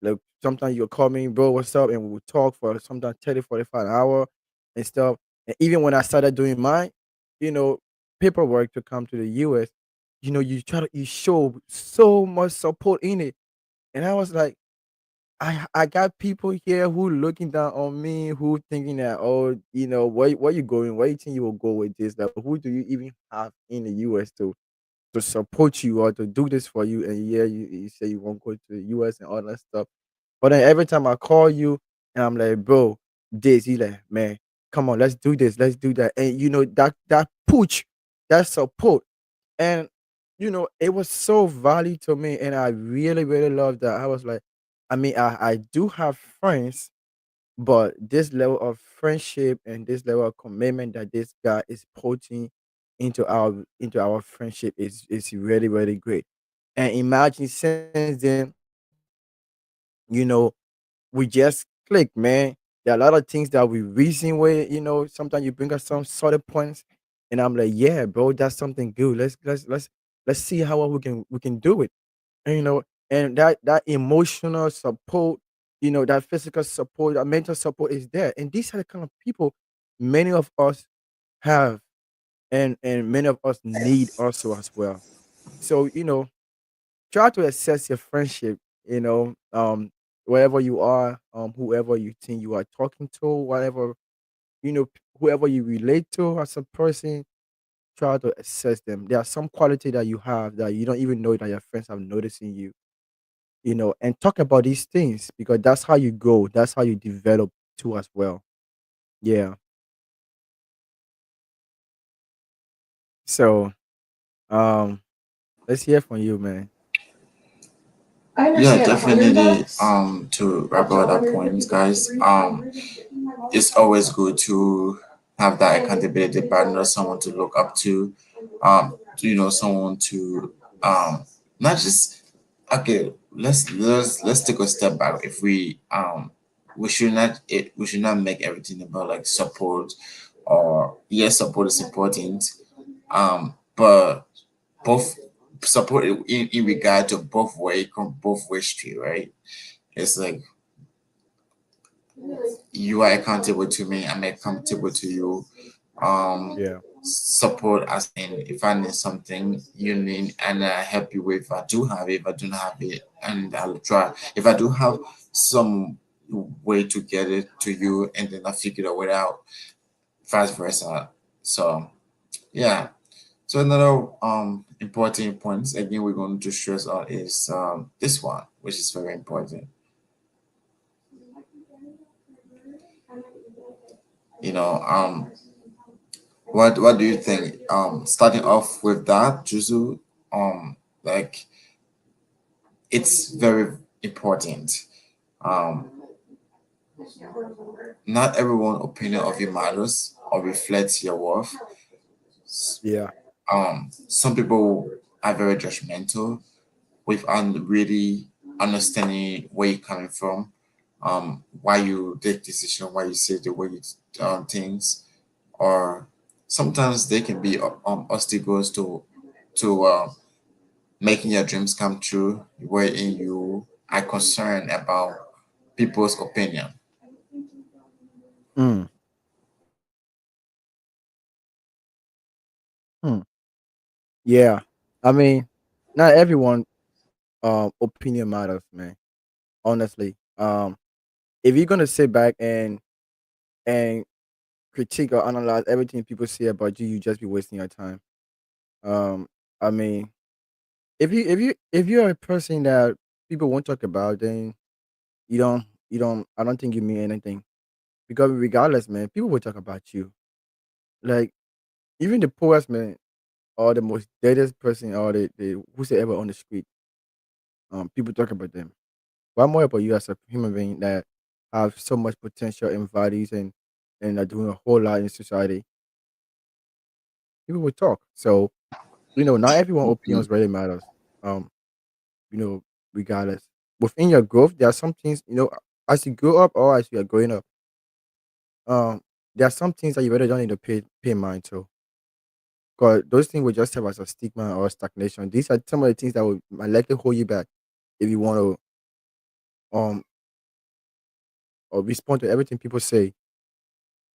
Like sometimes you'll call me, bro, what's up, and we would talk for sometimes 30, 45 an hour and stuff. And even when I started doing my, you know, paperwork to come to the US, you show so much support in it. And I was like, I got people here who looking down on me, who thinking that, oh, where you going? Where you think you will go with this? Like, who do you even have in the US to support you or to do this for you? And yeah, you say you won't go to the US and all that stuff. But then every time I call you and I'm like, bro, this, you like, man, come on, let's do this, let's do that. And that push, that support. And it was so value to me. And I really, really love that. I was like, I mean, I do have friends, but this level of friendship and this level of commitment that this guy is putting into our friendship is really, really great. And imagine since then, you know, we just click, man. There are a lot of things that we reason with, sometimes you bring us some sort of points, and I'm like, yeah, bro, that's something good. Let's see how well we can do it. And and that emotional support, that physical support, that mental support is there. And these are the kind of people many of us have, and many of us need also as well. So, try to assess your friendship, wherever you are, whoever you think you are talking to, whatever, whoever you relate to as a person, try to assess them. There are some quality that you have that you don't even know that your friends have noticing you, and talk about these things because that's how you go. That's how you develop too as well. Yeah. So, um, let's hear from you, man. I yeah, understand definitely. To wrap up that point, guys. It's always good to have that accountability partner, someone to look up someone to not just okay. Let's take a step back. If we should not make everything about like support, or yes, support is important. But both support in regard to both way street, right? It's like you are accountable to me, I'm accountable to you. Yeah. Support as in if I need something you need and I help you with, if I do have it, if I don't have it, and I'll try. If I do have some way to get it to you and then I figure a way out, vice versa. So yeah. So another important points again we're going to stress on is this one, which is very important. You know, what do you think? Starting off with that, Juzu, like it's very important. Um, not everyone opinion of you matters or reflects your worth. Yeah. Some people are very judgmental without really understanding where you're coming from, why you take decision, why you say the way you things, or sometimes they can be obstacles to making your dreams come true, wherein you are concerned about people's opinion. Mm. Hmm. Yeah. I mean, not everyone opinion matters, man. Honestly. If you're gonna sit back and critique or analyze everything people say about you, you just be wasting your time. Um, I mean, if you're a person that people won't talk about, then you don't. I don't think you mean anything because regardless, man, people will talk about you. Like even the poorest man or the most deadest person or the whosoever on the street, people talk about them. What more about you as a human being that have so much potential and values and are doing a whole lot in society? People will talk. So not everyone Mhm. opinions really matters. Um, you know, regardless. Within your growth, there are some things, as you grow up or as you are growing up, there are some things that you really don't need to pay mind to. because those things will just serve as a stigma or stagnation. These are some of the things that will might likely hold you back if you want to or respond to everything people say.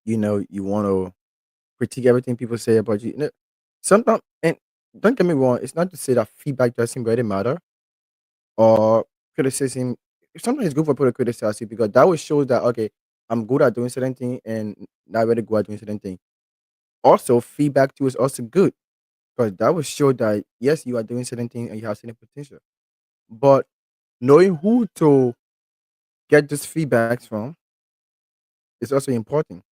You want to critique everything people say about you. Sometimes, and don't get me wrong, it's not to say that feedback doesn't really matter or criticism. Sometimes it's good for people to criticize you because that will show that okay, I'm good at doing certain thing and not really good at doing certain thing. Also, feedback too is also good because that will show that yes, you are doing certain thing and you have certain potential. But knowing who to get this feedbacks from is also important.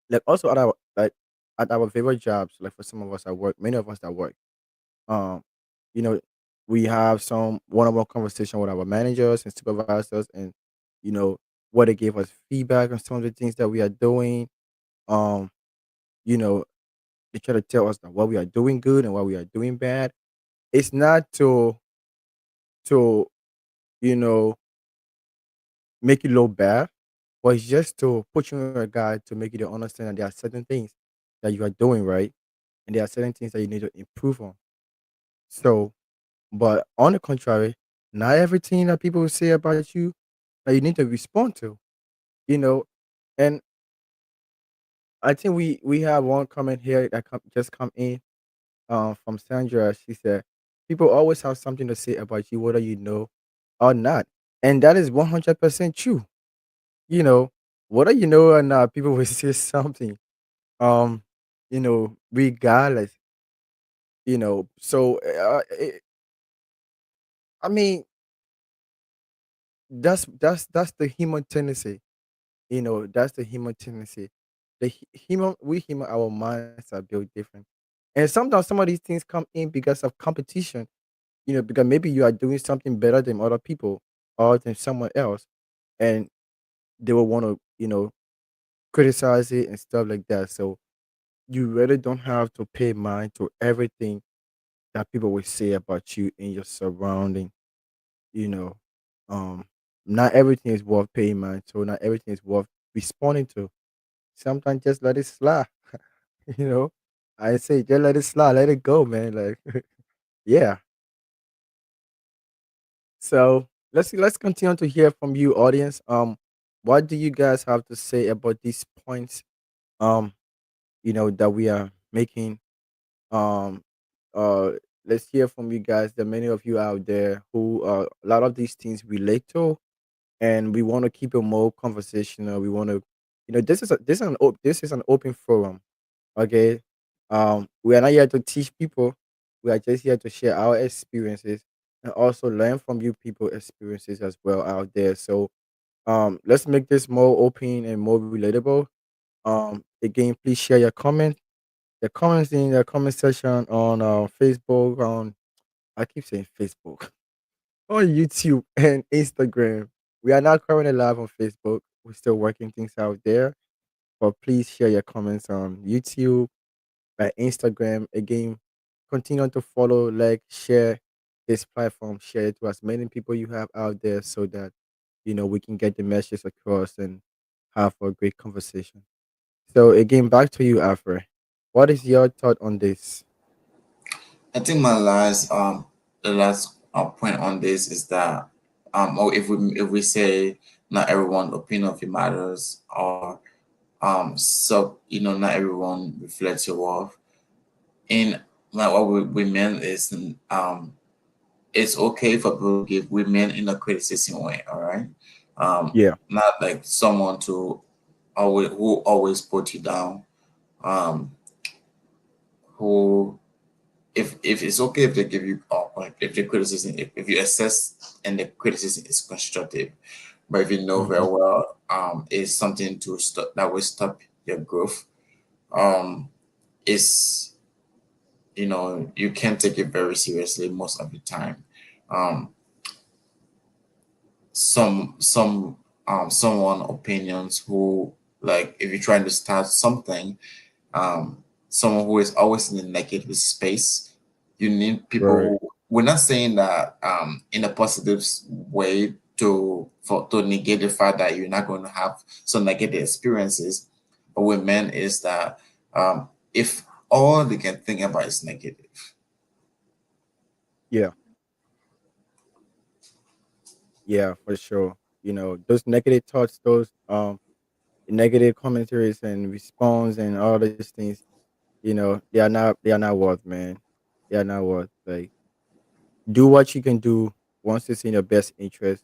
Like also at our favorite jobs, like for some of us at work, many of us that work, um, you know, we have some one-on-one conversation with our managers and supervisors, and you know, where they give us feedback on some of the things that we are doing. Um, you know, they try to tell us that what we are doing good and what we are doing bad. It's not to you know make you look bad, but it's just to put you on a guide to make you to understand that there are certain things that you are doing right, and there are certain things that you need to improve on. So, but on the contrary, not everything that people will say about you that you need to respond to, you know. And I think we have one comment here that just come in from Sandra. She said, "People always have something to say about you, whether you know or not," and that is 100% true. You know, whether you know or not, people will say something. Um, regardless. So I mean, that's the human tendency. That's the human tendency. We human, our minds are built different. And sometimes some of these things come in because of competition, because maybe you are doing something better than other people or than someone else, and they will want to, criticize it and stuff like that. So you really don't have to pay mind to everything that people will say about you in your surrounding, you know. Um, Not everything is worth paying mind to, not everything is worth responding to. Sometimes just let it slide. you know. I say just let it slide, let it go, man. Like yeah. So let's continue to hear from you, audience. What do you guys have to say about these points? Um, that we are making. Um, uh, let's hear from you guys. There are many of you out there who a lot of these things relate to, and we want to keep it more conversational. We want to, this is an open forum. Okay, we are not here to teach people. We are just here to share our experiences and also learn from you people experiences as well out there. So let's make this more open and more relatable. Again, please share your comment. The comments in the comment section on Facebook, on I keep saying Facebook, on YouTube and Instagram. We are not currently live on Facebook. We're still working things out there. But please share your comments on YouTube, Instagram. Again, continue to follow, like, share this platform, share it to as many people you have out there so that we can get the message across and have a great conversation. So again, back to you, Afra. What is your thought on this? I think my last the last point on this is that or if we say not everyone opinion of it matters, or so not everyone reflects your worth. In like what we meant is it's okay for people to give women in a criticism way, all right? Yeah, Not like someone to always put you down, um, who if it's okay if they give you like if the criticism if you assess and the criticism is constructive, but if you know very hmm well it's something to stop that will stop your growth, um, is you can't take it very seriously most of the time. Um, someone opinions who, like, if you're trying to start something, someone who is always in the negative space, you need people right. who, we're not saying that in a positive way to negate the fact that you're not going to have some negative experiences, but what we meant is that if all they can think about is negative. Yeah, yeah, for sure. Those negative thoughts, those negative commentaries and response and all these things, they are not worth, man. They are not worth. Like, do what you can do once it's in your best interest.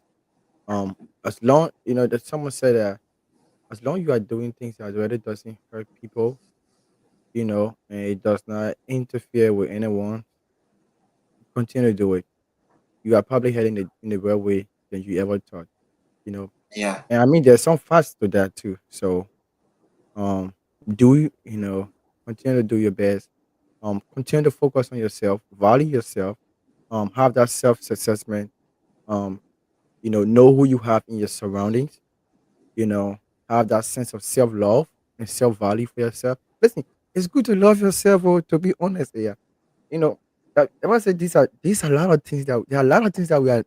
As long that someone said that as long you are doing things that really doesn't hurt people, and it does not interfere with anyone, continue to do it. You are probably heading in the right way than you ever thought. You know, Yeah, and I mean, there's some facts to that too. So, do continue to do your best. Continue to focus on yourself, value yourself. Have that self assessment. Um, know who you have in your surroundings. You know, have that sense of self love and self value for yourself. Listen, it's good to love yourself. Or to be honest, yeah, you know, I must say these are a lot of things that there are a lot of things that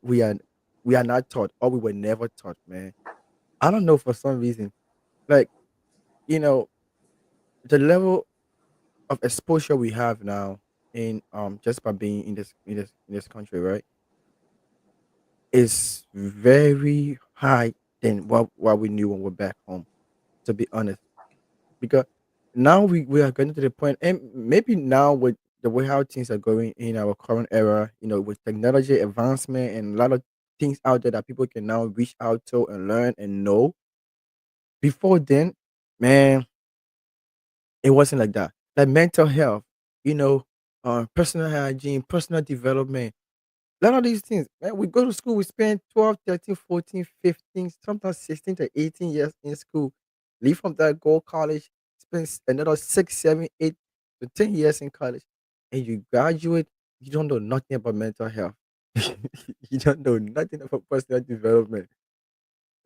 we are not taught or we were never taught, man. I don't know for some reason, like you know, the level of exposure we have now in just by being in this country, right, is very high than what we knew when we're back home. To be honest, because now we are getting to the point, and maybe now with the way how things are going in our current era, with technology advancement and a lot of things out there that people can now reach out to and learn and know. Before then, man, it wasn't like that. Like mental health, you know, personal hygiene, personal development, a lot of these things, man, we go to school, we spend 12, 13, 14, 15, sometimes 16 to 18 years in school. Leave from that, go college, spend another 6, 7, 8 to 10 years in college. And you graduate, you don't know nothing about mental health. You don't know nothing about personal development.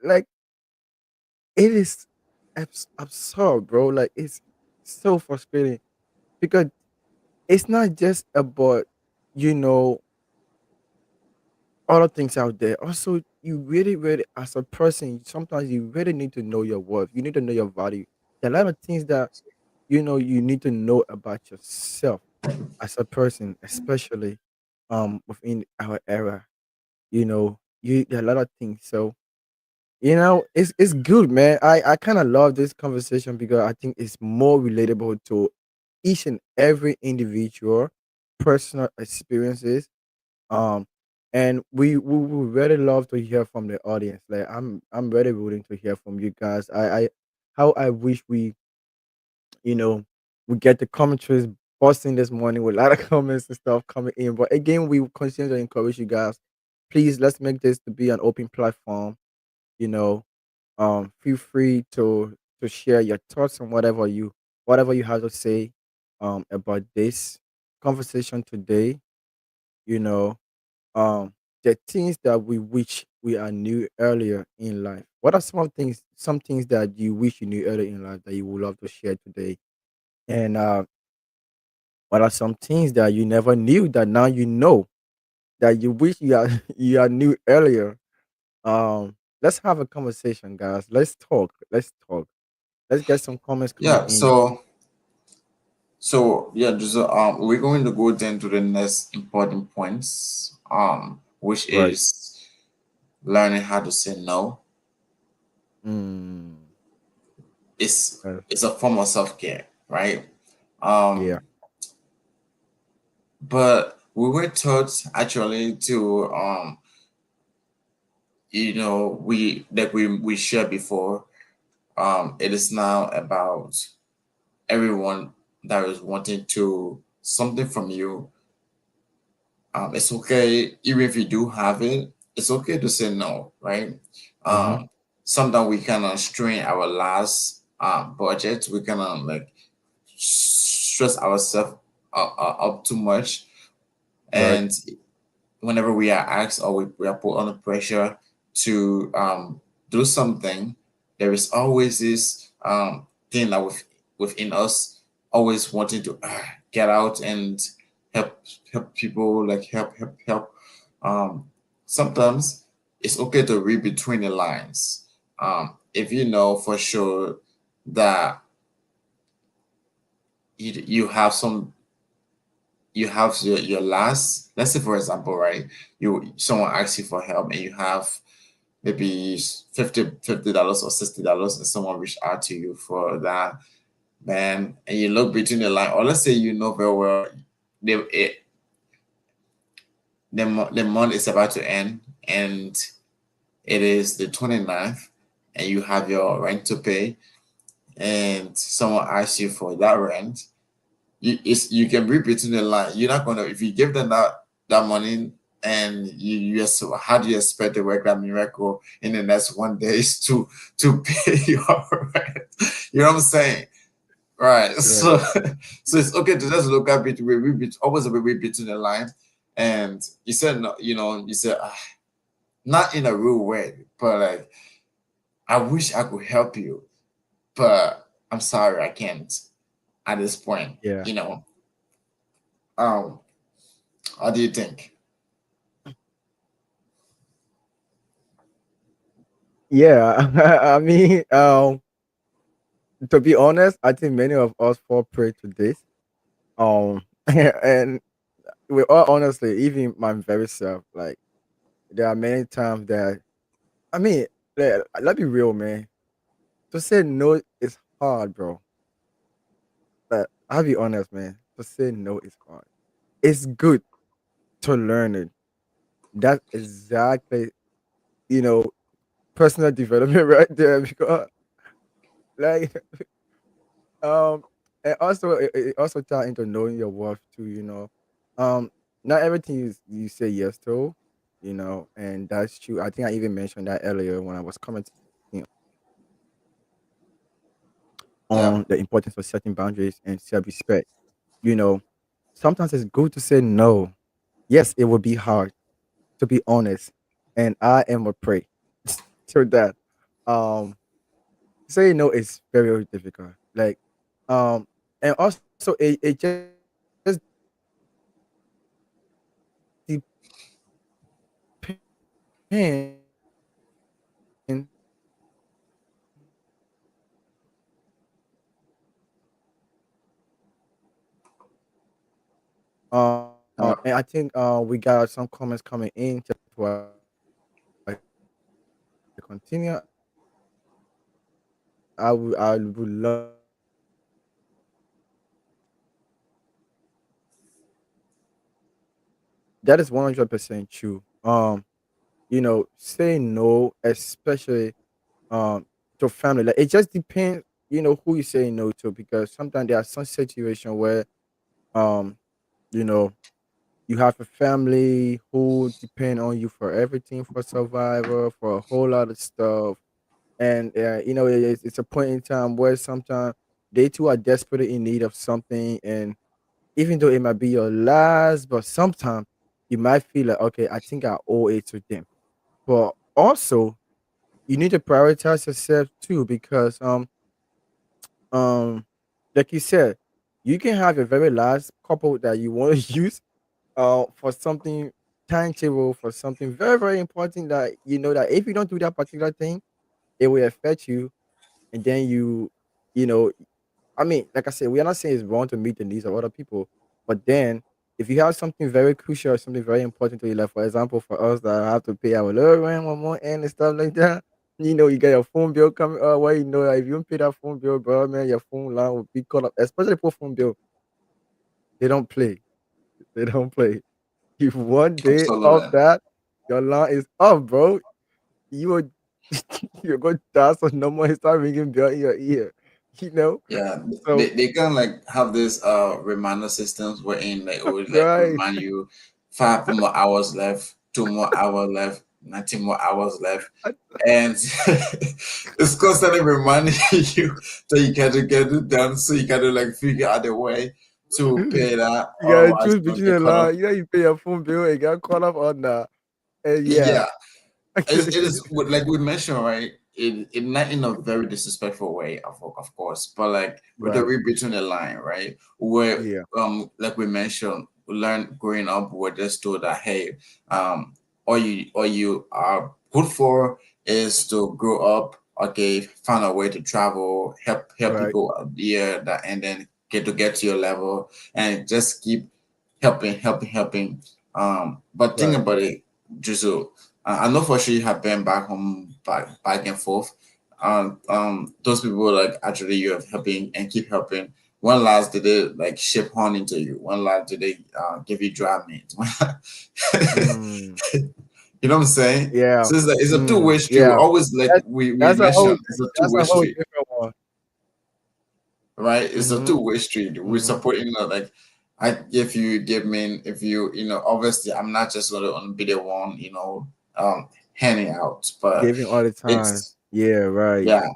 Like, it is absurd, bro. Like, it's so frustrating because it's not just about, you know, other things out there. Also, you really, really, as a person, sometimes you really need to know your worth. You need to know your value. There are a lot of things that you need to know about yourself as a person, especially within our era. There are a lot of things. So it's good, man. I kind of love this conversation because I think it's more relatable to each and every individual personal experiences, um, and we would really love to hear from the audience. Like I'm very willing to hear from you guys. How I wish you know we get the commentaries busting this morning with a lot of comments and stuff coming in. But again, we will continue to encourage you guys. Please, let's make this to be an open platform. You know, feel free to share your thoughts on whatever you have to say about this conversation today. You know, the things that we wish we are knew earlier in life. What are some things that you wish you knew earlier in life that you would love to share today? And what are some things that you never knew that now you know that you wish you are you are knew earlier? Let's have a conversation, guys. Let's talk. Let's talk. Let's get some comments coming yeah. in. So yeah, just we're going to go then to the next important points, which Right. is learning how to say no. Mm, uh, It's a form of self care, right? yeah. Um, but we were taught actually to we shared before. It is now about everyone that is wanting to something from you. It's okay even if you do have it. It's okay to say no, right? Mm-hmm. Sometimes we kind of strain our last budget. We kind of like stress ourselves up too much, Right. and whenever we are asked or we are put under pressure to do something, there is always this thing that within us always wanting to get out and help help people, like help. Um, Sometimes it's okay to read between the lines. If you know for sure that you have some, you have your last, let's say for example, right, you someone asks you for help and you have maybe $50 or $60, and someone reach out to you for that, man, and you look between the line, or let's say you know very well it, the month is about to end, and it is the 29th, and you have your rent to pay, and someone asks you for that rent, you can read between the line. You're not gonna, if you give them that money, and you just, how do you expect to work that miracle in the next one day is to pay your rent? You know what I'm saying? Right. Right. So so it's okay to just look at it, we read always a read between the line. And you said no, you said, not in a rude way, but like, I wish I could help you, but I'm sorry I can't at this point. Yeah. Um, how do you think? Yeah. I mean, to be honest, I think many of us fall prey to this. And we all honestly, even my very self, like there are many times that I mean, let's be real, man. To say no is hard, bro. But I'll be honest, man. To say no is hard. It's good to learn it. That's exactly, you know, personal development right there. Because like and also it also ties into knowing your worth too, Um not everything you say yes to, and that's true. I think I even mentioned that earlier when I was commenting Yeah. on the importance of setting boundaries and self-respect. You know, sometimes it's good to say no. Yes, it will be hard, to be honest, and I am a prey to that. Um, Saying no is very, very difficult. Like, and also it just depends. Uh, And I think we got some comments coming in to continue. I would love that is 100% true. Saying no, especially um to family, like it just depends, who you say no to, because sometimes there are some situation where um you know you have a family who depend on you for everything, for survival, for a whole lot of stuff. And it's a point in time where sometimes they too are desperately in need of something, and even though it might be your last, but sometimes you might feel like, okay, I think I owe it to them. But also you need to prioritize yourself too, because um like you said, you can have your very last couple that you want to use for something tangible, for something very, very important, that you know that if you don't do that particular thing, it will affect you. And then you know I mean, like I said, we are not saying it's wrong to meet the needs of other people, but then if you have something very crucial, something very important to your life, for example, for us that have to pay our little rent one more and stuff like that, you get your phone bill coming up, where that if you don't pay that phone bill, bro, man, your phone line will be cut up. Especially for phone bill, they don't play. They don't play. If one day of Absolutely. that, your line is off, bro, you will you're going to die. So no more start ringing bell in your ear, you know. Yeah, So they can like have this reminder systems wherein like it would like right. remind you 5 more hours left, 2 more hours left, 19 more hours left, and it's constantly reminding you that you gotta get it done, so you gotta like figure out a way to pay that, You gotta otherwise choose you're gonna between get the caught up. line. You pay your phone bill and got caught up on that. And yeah. Yeah, it is like we mentioned, right? It not in a very disrespectful way, of course, but like with the Right. read between the line, right? Where Yeah. like we mentioned, we learn growing up, we're just told that, hey, all you are good for is to grow up, okay, find a way to travel, help Right. people out there, that, and then get to your level, and just keep helping. But think Right. about it, Jizzle. I know for sure you have been back home, back and forth. Those people like actually you have helping and keep helping. When last did they like ship honey to you? When last did they give you dry meat? Mm, You know what I'm saying? yeah. So it's a two-way Mm, street. We yeah. always like That, we that's a whole mentioned it's a that's two-way a whole street, different one. right? It's a Mm-hmm. two-way street. We're Mm-hmm. supporting like I if you give me if you know obviously I'm not just gonna be the one handing out, but Giving all the time. it's Yeah, right. yeah.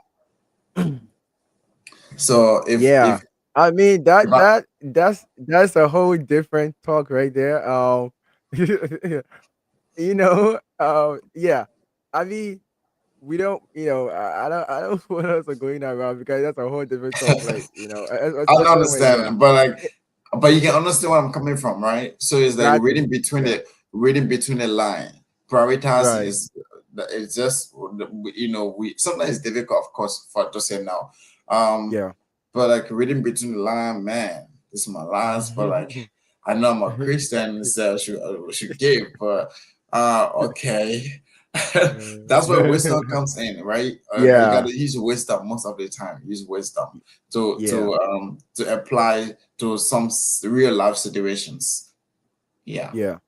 So Yeah. I mean if that I that that's a whole different talk right there. Yeah. I mean, we don't, I don't want us to going around because that's a whole different talk, like, I don't especially when, yeah. understand, but Eh, but you can understand where I'm coming from, right? So it's like exactly. Yeah. reading between the line. Prioritizing Right. is it's just we sometimes it's difficult, of course, for to say no. Yeah. But like reading between the line, man, this is my last. But like I know I'm a Christian, so I should give, but okay. That's where wisdom comes in, right? You got Yeah. to use wisdom most of the time. Use wisdom Yeah. to apply to some real life situations. Yeah, Yeah.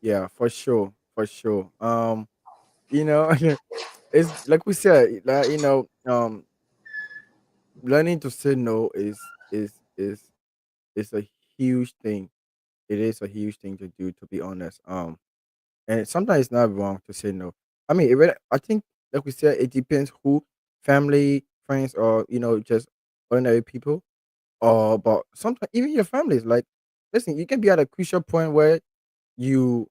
Yeah, for sure. For sure. You know, it's like we said, like, learning to say no is a huge thing. It is a huge thing to do, to be honest. And sometimes it's not wrong to say no. I mean, I think, like we said, it depends who, family, friends, or just ordinary people. Or but sometimes even your families. Like, listen, you can be at a crucial point where you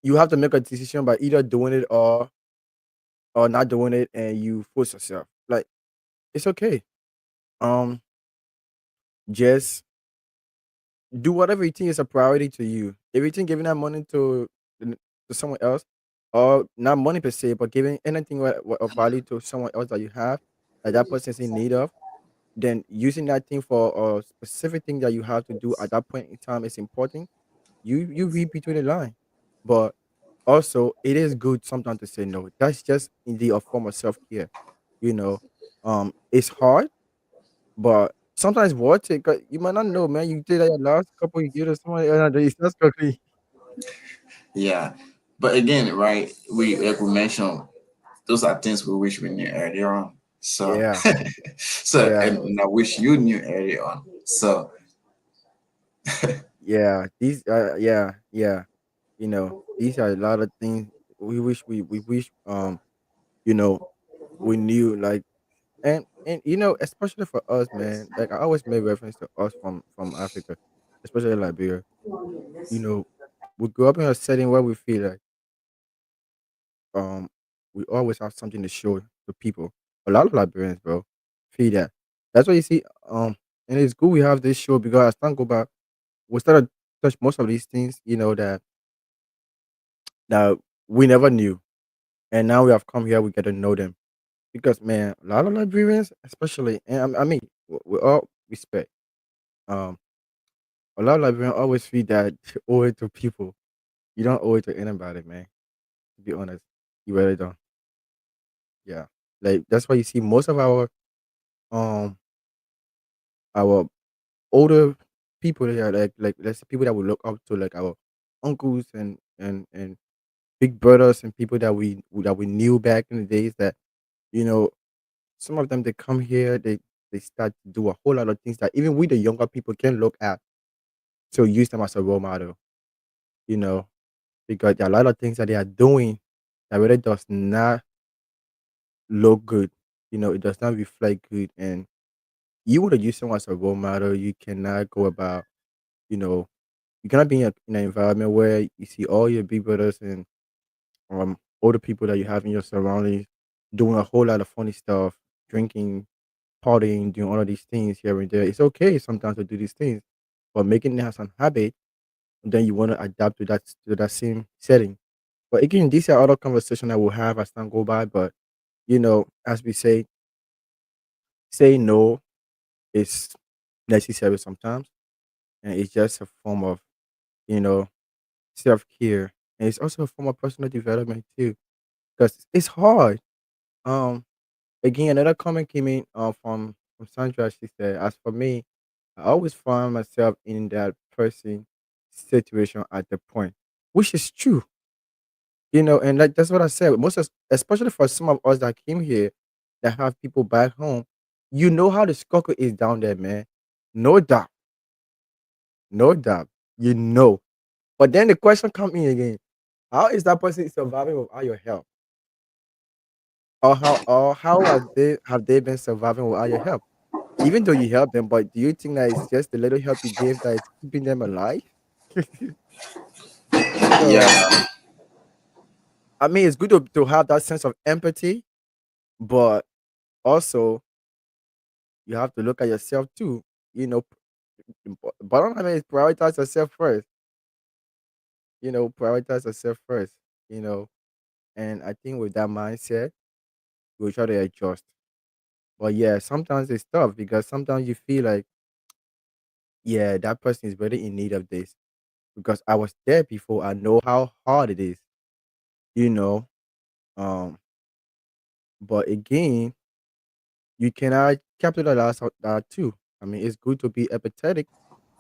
you have to make a decision by either doing it or not doing it, and you force yourself. Like, it's okay. Um, just do whatever you think is a priority to you. If you think giving that money to someone else, or not money per se, but giving anything of value to someone else that you have, that person is in need of, then using that thing for a specific thing that you have to do at that point in time is important. You read between the line, but also it is good sometimes to say no. That's just indeed a form of self care. You know, it's hard, but sometimes worth it. 'Cause you might not know, man. You did that your last couple you give to somebody, and it's not quickly. yeah. But again, right? We like we mentioned, those are things we wish we knew earlier on. So, Yeah, so yeah, and I wish you knew earlier on. So, yeah. Yeah. These are a lot of things we wish you know we knew, like, and especially for us, man. Like, I always make reference to us from Africa, especially Liberia. You know, we grew up in a setting where we feel like um we always have something to show to people. A lot of Liberians, bro, feel that. That's why you see, and it's good we have this show because as time go back, we started touch most of these things, that we never knew, and now we have come here, we get to know them. Because, man, a lot of Liberians, especially, and I mean, with all respect, um, a lot of Liberians always feel that you owe it to people. You don't owe it to anybody, man. To be honest, you really don't. Yeah, like that's why you see most of um our older people, they are like let's say people that we look up to, like our uncles and big brothers and people that we knew back in the days. That you know, some of them, they come here, they start to do a whole lot of things that even we, the younger people, can look at, to use them as a role model. You know, because there are a lot of things that they are doing that really does not look good. It does not reflect good, and you want to use someone as a role model. You cannot go about, you know, you cannot be in an environment where you see all your big brothers and older people that you have in your surroundings doing a whole lot of funny stuff, drinking, partying, doing all of these things here and there. It's okay sometimes to do these things, but making it as an habit, and then you want to adapt to that same setting. But again, these are other conversations that we'll have as time go by. But as we say no is necessary sometimes, and it's just a form of, you know, self care, and it's also a form of personal development too, because it's hard. Um, Again, another comment came in from Sandra. She said, "As for me, I always find myself in that person situation at the point," which is true, and like that's what I said. Especially for some of us that came here, that have people back home, you know how the struggle is down there, man. No doubt, no doubt, you know. But then the question comes in again: how is that person surviving without your help? Or how have they been surviving without your help? Even though you help them, but do you think that it's just the little help you gave that is keeping them alive? So, Yeah, I mean, it's good to have that sense of empathy, but also you have to look at yourself too. You know, bottom line is prioritize yourself first. Prioritize yourself first. You know, and I think with that mindset, we'll try to adjust. But yeah, sometimes it's tough because sometimes you feel like, yeah, that person is really in need of this because I was there before. I know how hard it is. You know, um, but again, you cannot capitalize on that too. I mean, it's good to be empathetic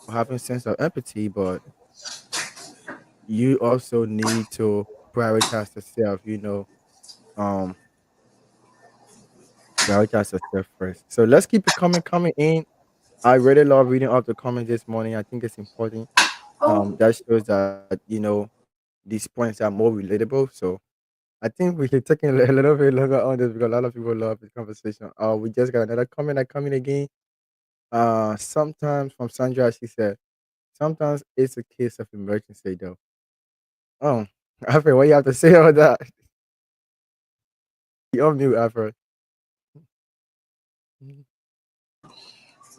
or having sense of empathy, but you also need to prioritize yourself. Um, prioritize yourself first. So let's keep it coming in. I really love reading up the comments this morning. I think it's important. That shows that these points are more relatable. So I think we should take a little bit longer on this because a lot of people love this conversation. We just got another comment that coming again. Sometimes from Sandra, she said, sometimes it's a case of emergency though. Oh, Alfred, what you have to say on that? You on mute, Alfred.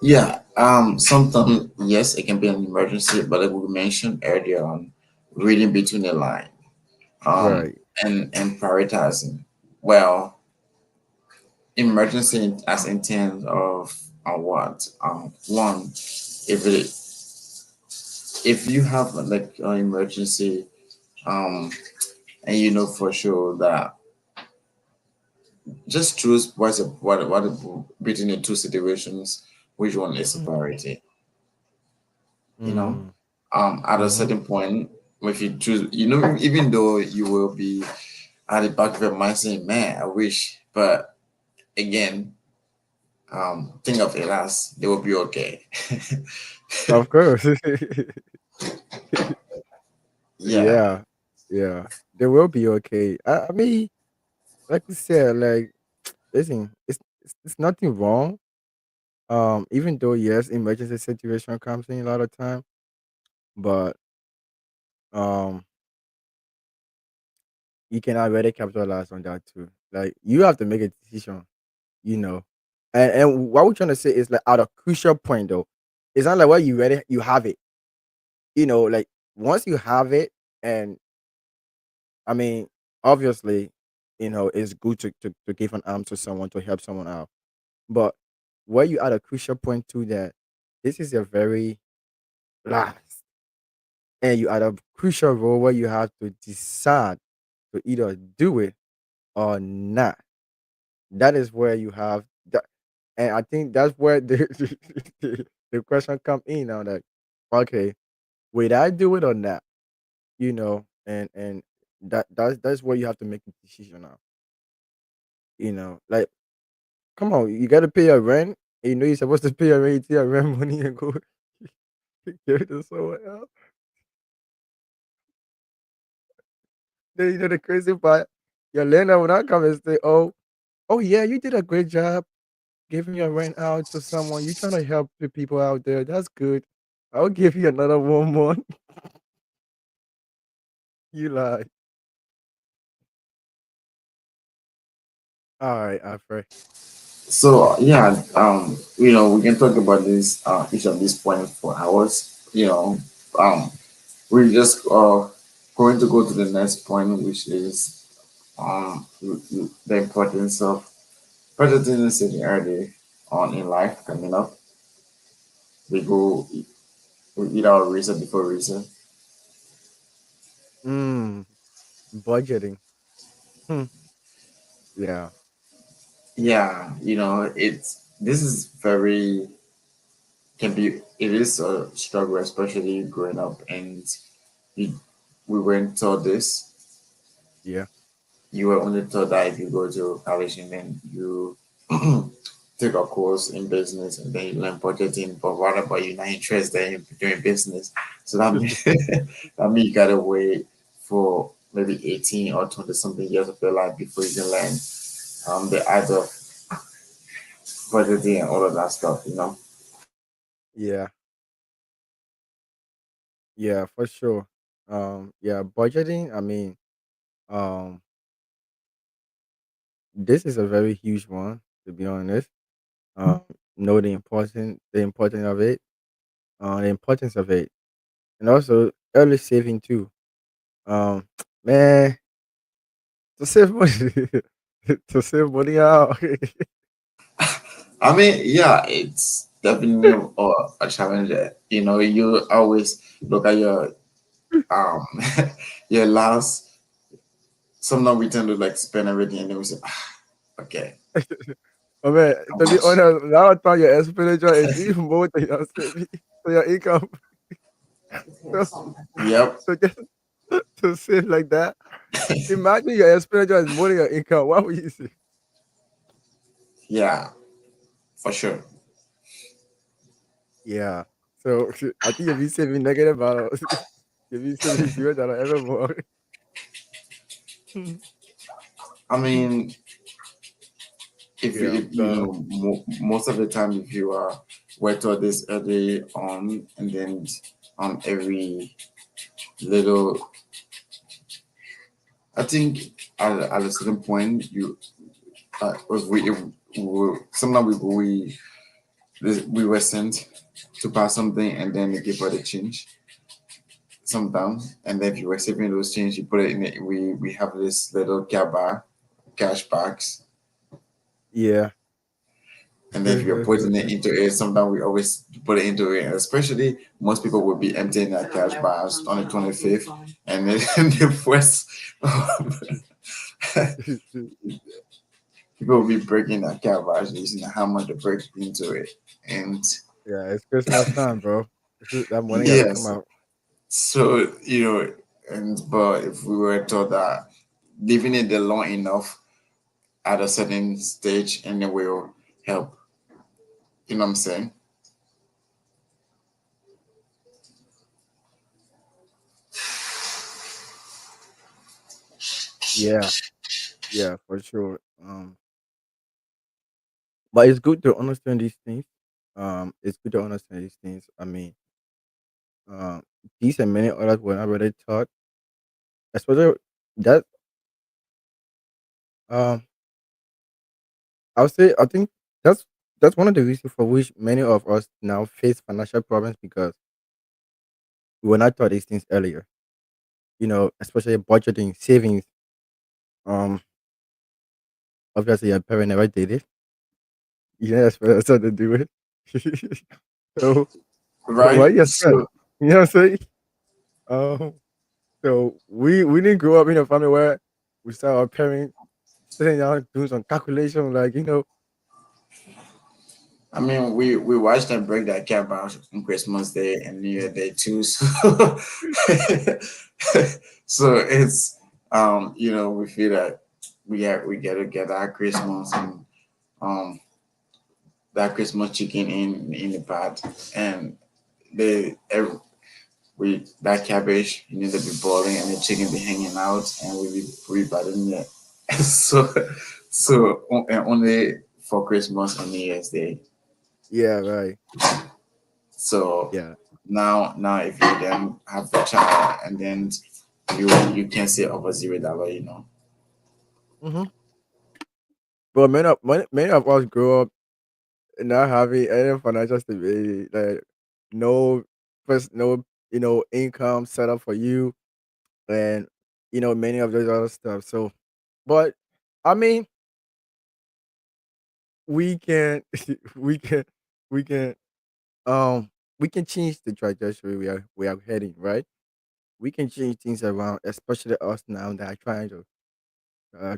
yeah. Sometimes yes, it can be an emergency, but like we mentioned earlier on, reading between the line, um, Right. and prioritizing. Well, emergency as in terms of what? One, if it if you have like an emergency, um, and you know for sure that just choose what between the two situations, which one is a priority. You know, Mm. at a Mm-hmm. certain point, if you choose, even though you will be at the back of your mind saying, "Man, I wish," but again, think of it as they will be okay. Of course. Yeah, Yeah. Yeah. They will be okay. I mean, like we said, like, listen, it's nothing wrong. Even though yes, emergency situation comes in a lot of time, but um, you can already capitalize on that too. Like you have to make a decision, you know. And what we're trying to say is like at a crucial point though. It's not like well you ready, you have it. Like once you have it, and I mean, obviously, it's good to give an arm to someone to help someone out. But where you at a crucial point too that this is a very last and you at a crucial role where you have to decide to either do it or not. That is where you have that, and I think that's where the question come in now. Like, okay, would I do it or not? And that's where you have to make a decision now. Like, come on, you got to pay your rent. And you're supposed to pay your rent, your rent money, and go give it to someone else. Then the crazy part, your landlord will not come and say, "Oh yeah, you did a great job giving your rent out to someone. You're trying to help the people out there. That's good. I'll give you another 1 month." You lie. All right, Alfred. so yeah, we can talk about this each of these points for hours. Um, we're just going to go to the next point, which is the importance of presenting early on in life coming up. We go, we eat our reason before reason. Mm, budgeting. Hmm. Yeah. Yeah, it's this is very can be it is a struggle, especially growing up, and we we weren't taught this. Yeah. You were only taught that if you go to college and then you take a course in business and then you learn budgeting, but what about you not interested in doing business? So that means that means you gotta wait for maybe 18 or 20 something years of your life before you can learn the art of budgeting and all of that stuff. Yeah. Yeah, for sure. Yeah, budgeting, I mean, um, this is a very huge one, to be honest. Um, know the importance of it, and also early saving too. Um, man, to save money, to save money out. I mean, yeah, it's definitely a challenge. You always look at your um your last. Sometimes we tend to like spend everything, and then we say, okay, Oh man, how to be much? honest, now I thought your expenditure is even more than your saving, than your income. So, Yep, so just to save like that, imagine your expenditure is more than your income. What would you say? yeah, for sure. Yeah. So I think you'll be saving negative balance. You'll be saving $0 every month. I mean, if Yeah. you, most of the time, if you are were taught this early on, and then on every little, I think at a certain point, if we sometimes we were sent to buy something and then they give her the change sometimes, and then if you were saving those change, you put it in it. We have this little cash box, Yeah. and then if you're putting it into it, sometimes we always put it into it. Especially most people will be emptying that cash box on the 25th, and then the first people will be breaking that cash box using how much they break into it, and Yeah, it's Christmas time, bro. That money gotta come yes. out. So, but if we were taught that leaving it there long enough at a certain stage and it will help, you know what I'm saying? Yeah, yeah, for sure. But it's good to understand these things. It's good to understand these things. I mean, um, these and many others were not really taught. Especially that um I think that's that's one of the reasons for which many of us now face financial problems because we were not taught these things earlier. Especially budgeting, savings. Um, obviously your parent never did it. You didn't expect us to do it. so, so why Right? you expect? So, You know what I'm saying? Um, so we didn't grow up in a family where we saw our parents sitting down doing some calculation, like I mean, we watched them break that cap out on Christmas Day and New Year Day too. So, so it's, we feel that we get to get our Christmas and um, that Christmas chicken in the pot, and they every, we that cabbage you need to be boiling and the chicken be hanging out and we biting it. so and only for Christmas and New Year's Day. yeah, right, So yeah. now if you then have the child and then you can say over $0. hmm But many of us grow up not having any financial stability, like no first, no income set up for you, and many of those other stuff. So, but I mean, we can, we can, we can. we can change the trajectory we are heading, right? We can change things around, especially us now that are trying to uh,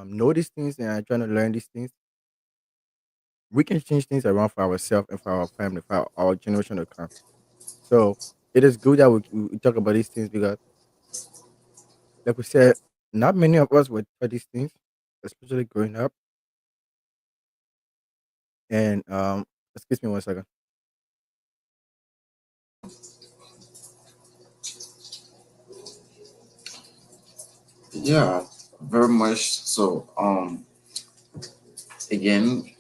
know these things and are trying to learn these things. We can change things around for ourselves and for our family, for our generation to come. So it is good that we talk about these things because, like we said, not many of us were taught these things, especially growing up. And excuse me one second. Yeah, very much so. Again,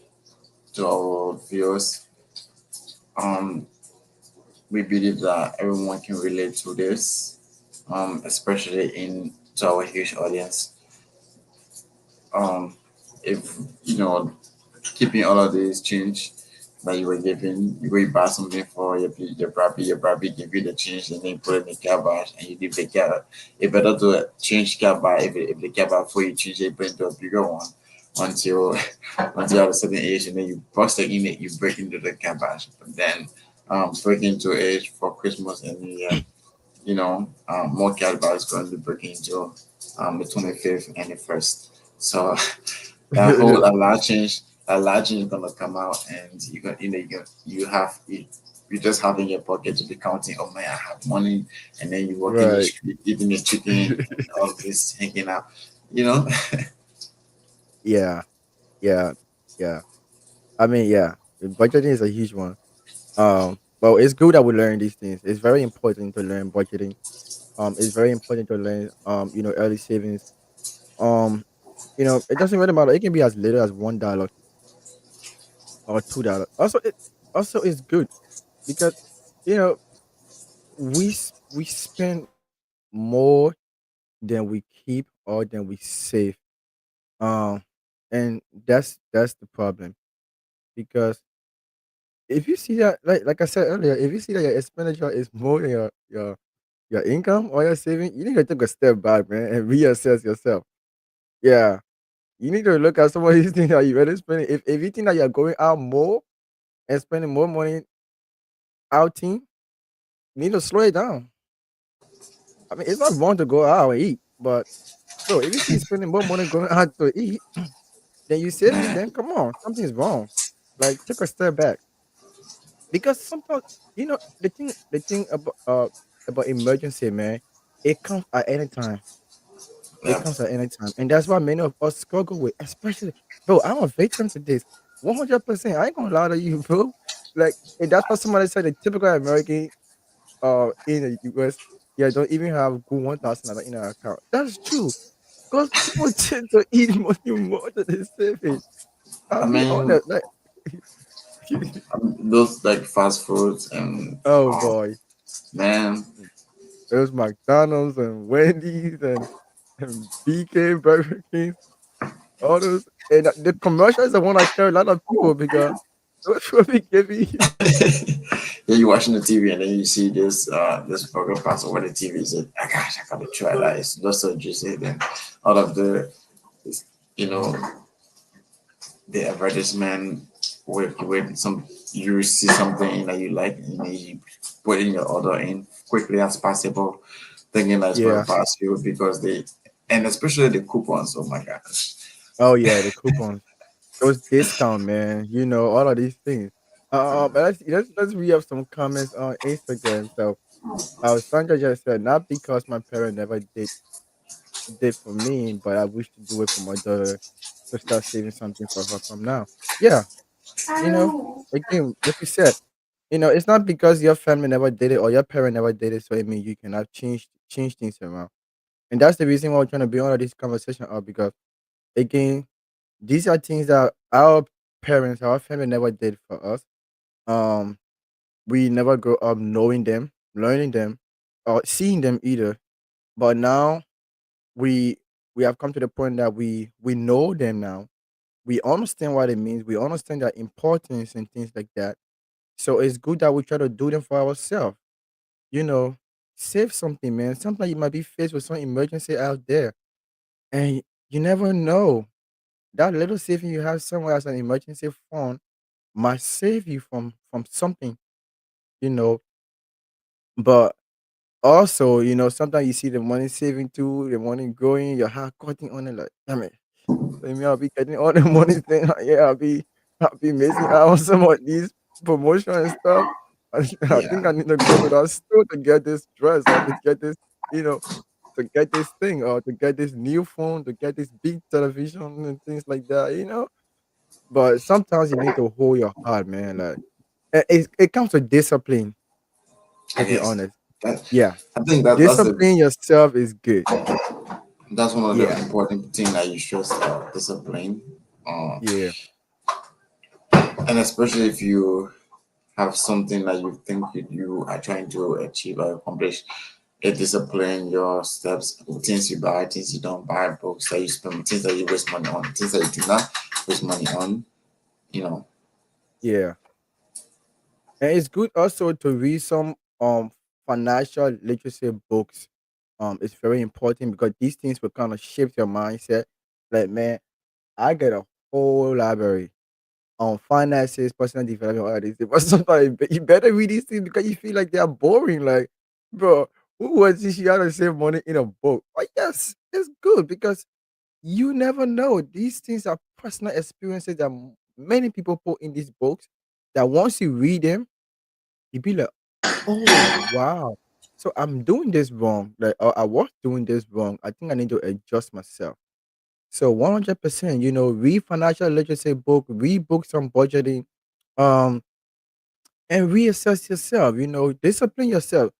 to our viewers, um, we believe that everyone can relate to this, especially in to our huge audience. Um, if you know, keeping all of these change that you were given, you go buy something for your probably give you the change and then put it in the cabbage and you leave the cabbage. It better to change cabbage if the cabbage for you change it, put into a bigger one until until you have a certain age and then you bust it in it, you break into the cabbage. But then break into age for Christmas and New Year, more cabbage is going to be breaking into the 25th and the first. So that large change is gonna come out, and you just have in your pocket to be counting. Oh man, I have money, and then you walk in the Right. street eating the chicken and all this hanging out. You know, Yeah. Yeah. Yeah. I mean, yeah. Budgeting is a huge one. Well, it's good that we learn these things. It's very important to learn budgeting. It's very important to learn early savings. Um, it doesn't really matter. It can be as little as $1 or $2. Also it's good because you know we spend more than we keep or than we save. Um, and that's the problem because if you see that, like I said earlier, if you see that your expenditure is more than your income or your saving, you need to take a step back, man, and reassess yourself. Yeah, you need to look at some of these things that you really spending. If you think that you're going out more and spending more money outing, you need to slow it down. I mean, it's not wrong to go out and eat, but bro, if you see you spending more money going out to eat than you saving, man. then come on, something's wrong. Like take a step back because sometimes the thing about emergency, man, it comes at any time. It Yeah. comes at any time, and that's why many of us struggle with, especially, bro. I'm a victim to this, 100%. I ain't gonna lie to you, bro. Like, and that's why somebody said the typical American, in the US, yeah, don't even have good $1,000 in our account. That's true, because people tend to eat money more than they save it. I'll I be mean, honest, like, those like fast foods and oh boy, man, there's McDonald's and Wendy's and BK, Burger King, all those, and the commercial is the one that carry a lot of people because those will be giving you. yeah, you're watching the TV and then you see this burger pass over the TV. You say, "Ah, gosh, I gotta try that. It's just so juicy." Then out of you know, the advertisement with some you see something that you like and then you put in your order in quickly as possible, thinking that it's going to Yeah. pass you because they and especially the coupons. Oh my gosh. Oh yeah, the coupons, those discount, man. All of these things. But let's read up some comments on Instagram. So, Sandra just said, not because my parent never did for me, but I wish to do it for my daughter to start saving something for her from now. Yeah, you know, again, like you said, it's not because your family never did it or your parent never did it, so it means you cannot change things around. And that's the reason why we're trying to be on this conversation up because, again, these are things that our parents, our family never did for us. Um, we never grew up knowing them, learning them, or seeing them either. But now we we have come to the point that we know them now. We understand what it means. We understand their importance and things like that. So it's good that we try to do them for ourselves. You know, save something, man. Sometimes you might be faced with some emergency out there, and you never know. That little saving you have somewhere as an emergency fund might save you from something. you know. But also, sometimes you see the money saving too, the money growing, your heart cutting on it like, damn it. So me, I'll be getting all the money thing. Yeah, I'll be missing out on some of these promotion and stuff. I Yeah, think I need to go to that store to get this dress or to get this, you know, to get this thing or to get this new phone, to get this big television and things like that. But sometimes you need to hold your heart, man. Like it comes with discipline, I to be guess honest. that Yeah. I think that Discipline yourself is good. that's one of the Yeah. important things that you should discipline. Um, Yeah. and especially if you have something that you think you are trying to achieve or accomplish, discipline your steps, things you buy, things you don't buy, books that you spend, things that you waste money on, things that you do not waste money on. You know, Yeah. And it's good also to read some financial literacy books. It's very important because these things will kind of shape your mindset. Like, man, I get a whole library on finances, personal development, all of these things. But sometimes you better read these things because you feel like they are boring. Like, bro, who was teaching you how to save money in a book? But yes, it's good because you never know. These things are personal experiences that many people put in these books. That once you read them, you be like, oh, wow. So I'm doing this wrong. Like, I was doing this wrong. I think I need to adjust myself. So 100%, read financial literacy book, read books on budgeting, um, and reassess yourself. Discipline yourself.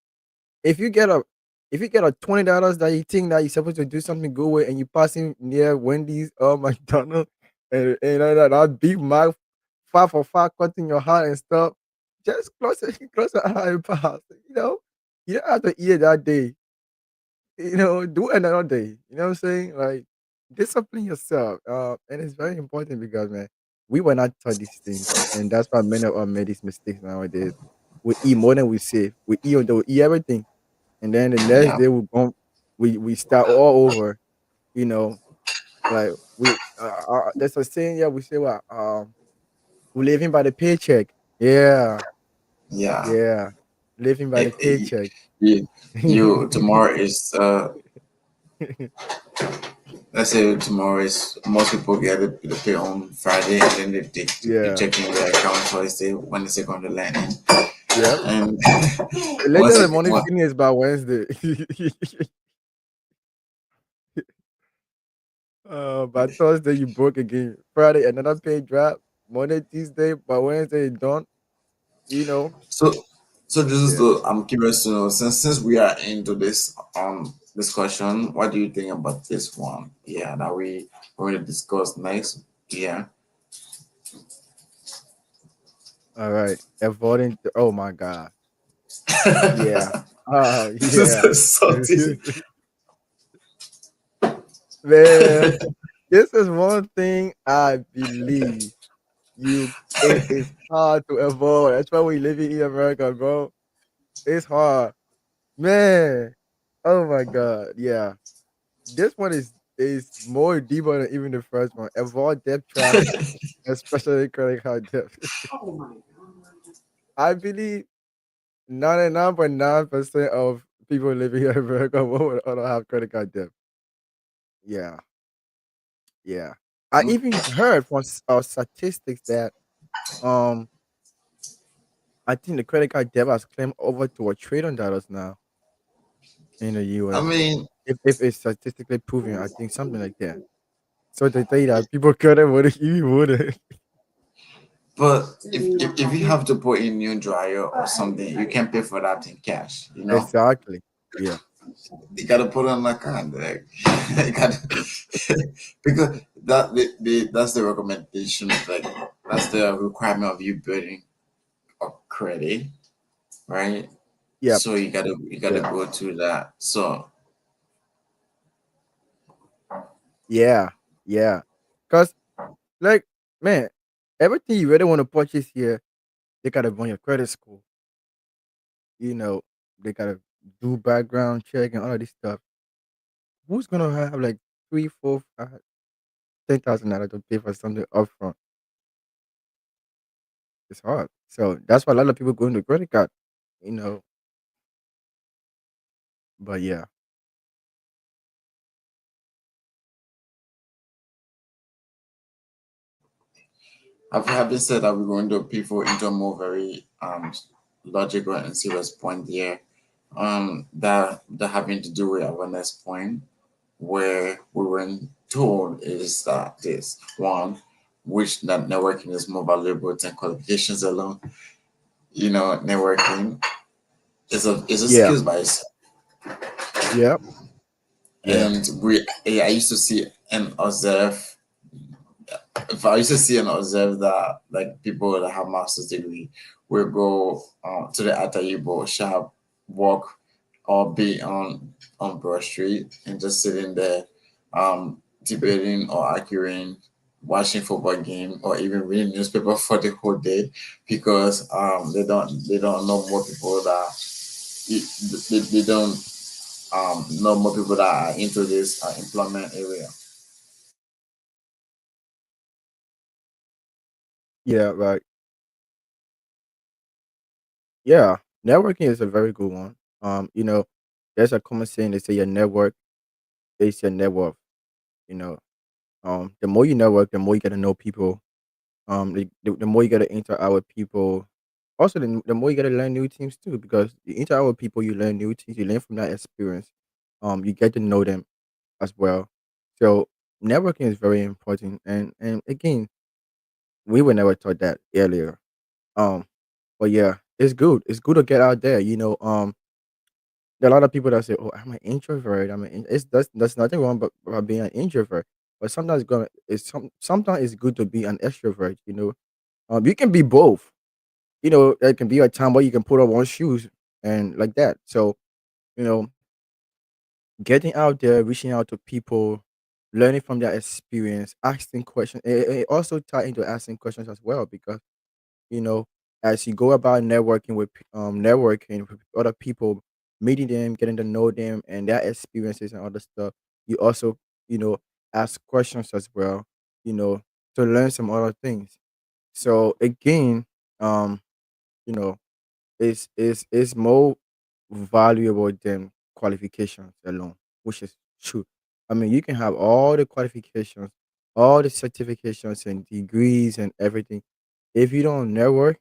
If you get a if you get a $20 that you think that you're supposed to do something good with, and you passing near Wendy's or McDonald's, and that Big Mac 5 for 5 cutting your heart and stuff, just close it, close your eye and pass. You don't have to eat it that day. Do another day. You know what I'm saying? Like, discipline yourself. And it's very important because, man, we were not taught these things, and that's why many of us made these mistakes nowadays. We eat more than we save. We eat everything, and then the next yeah, day we start all over. You know, like there's a saying, yeah, we say what we living by the paycheck. Yeah, yeah. yeah, living by the It, it, paycheck. you tomorrow is let's say tomorrow is most people get the pay on Friday and then they Yeah, check in their account Thursday when it's going to land in. yep. And once Later the it, money finish by Wednesday. By Thursday you broke again. Friday another pay drop. Monday, Tuesday, by Wednesday you done. You know. so so this is Yeah. the I'm curious to know since we are into this discussion, what do you think about this one? Yeah, that we going to discuss next. Yeah. All right. Avoiding. Oh my God. Yeah. Oh yeah. So this- Man, this is one thing I believe it is hard to avoid. That's why we live in America, bro. It's hard. Man. Oh my God. Yeah. This one is more deeper than even the first one. Avoid debt traps, especially credit card debt. I believe 99.9% of people living in America will not have credit card debt. Yeah. Yeah. I even heard from statistics that um I think the credit card debt has claimed over to $1 trillion now in the I US. mean, If it's statistically proven, I think something like that. So they say that people couldn't would even would. but if you have to put in new dryer or something, you can pay for that in cash. You know, Exactly. Yeah. you gotta put on like kind like you gotta because that's the recommendation. Like that's the requirement of you building a credit, right? Yep. So you gotta Yeah. go to that. So Yeah. Yeah. Cause like, man, everything you really want to purchase here, they gotta run your credit score. You know, they gotta do background check and all of this stuff. Who's gonna have like three, four, 10,000 dollars to pay for something upfront? It's hard. So that's why a lot of people go into credit card. you know. But yeah, Having said that, we're going to pivot into a more very logical and serious point here. That having to do with awareness point, where we were told is that this one, which that networking is more valuable than qualifications alone. You know, networking is a yeah, skills by itself. yeah, yeah, And I used to see and observe. If I used to see and observe that, like people that have master's degree will go to the Ataibo shop, walk, or be on Broad Street and just sitting there, debating or arguing, watching football game, or even reading newspaper for the whole day, because they don't know more people that they don't know more people that are into this employment area. yeah, right. Yeah, networking is a very good one. There's a common saying, they say your network is your net worth. You know, the more you network, the more you get to know people. The more you get to interact with people. Also, the more you get to learn new things too, because you interact with people, you learn new things. You learn from that experience. You get to know them as well. So networking is very important. And again, we were never taught that earlier. Um, but yeah, it's good. It's good to get out there. There are a lot of people that say, "Oh, I'm an introvert. It's that's nothing wrong but about being an introvert. But sometimes it's good to be an extrovert. You can be both. There can be a time where you can put on one shoes and like that. So you know, getting out there, reaching out to people, learning from their experience, asking questions. It also tie into asking questions as well because you know, as you go about networking with other people, meeting them, getting to know them and their experiences and other stuff, you also, you know, ask questions as well, you know, to learn some other things. So again, um, you know, is more valuable than qualifications alone, which is true. I mean, you can have all the qualifications, all the certifications and degrees and everything. If you don't network,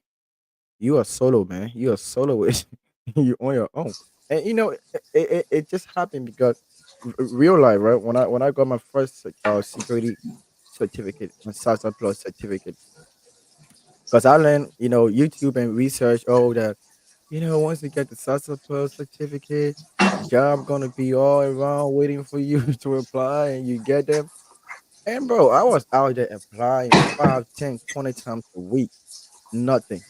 you are solo, man. You are soloist. You on your own. And it just happened because real life, right? When I got my first security certificate, my SASA Plus certificate, because I learned, YouTube and research, that, once you get the SASA Plus certificate, job gonna be all around waiting for you to apply and you get them. And bro, I was out there applying 5, 10, 20 times a week. Nothing.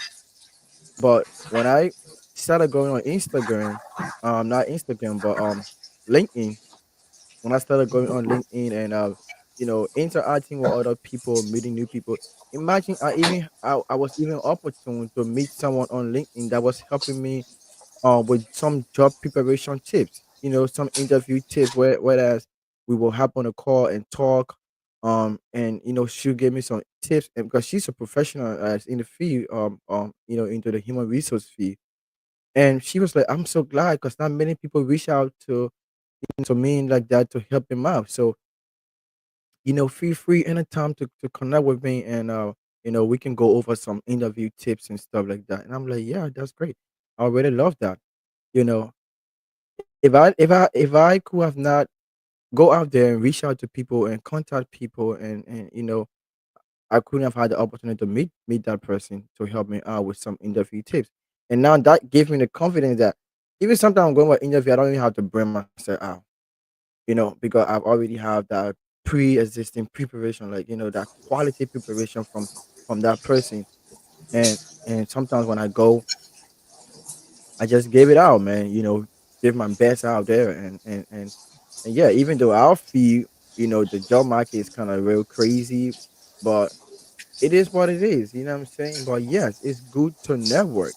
But when I started going on Instagram, not Instagram, but LinkedIn, when I started going on LinkedIn and interacting with other people, meeting new people, imagine I was even opportune to meet someone on LinkedIn that was helping me with some job preparation tips, some interview tips whereas we will hop on a call and talk. And she'll give me some tips, and because she's a professional in the field, into the human resource field. And she was like, I'm so glad because not many people reach out to me like that to help them out. So, feel free anytime to connect with me and we can go over some interview tips and stuff like that. And I'm like, yeah, that's great. I really love that. You know, if I could have not go out there and reach out to people and contact people and I couldn't have had the opportunity to meet that person to help me out with some interview tips. And now that gave me the confidence that even sometimes I'm going for interview, I don't even have to bring myself out, because I've already have that pre-existing preparation, like that quality preparation from that person. And sometimes when I go, I just gave it out, man. Give my best out there, and yeah, even though I feel the job market is kind of real crazy, but it is what it is. You know what I'm saying? But yes, it's good to network,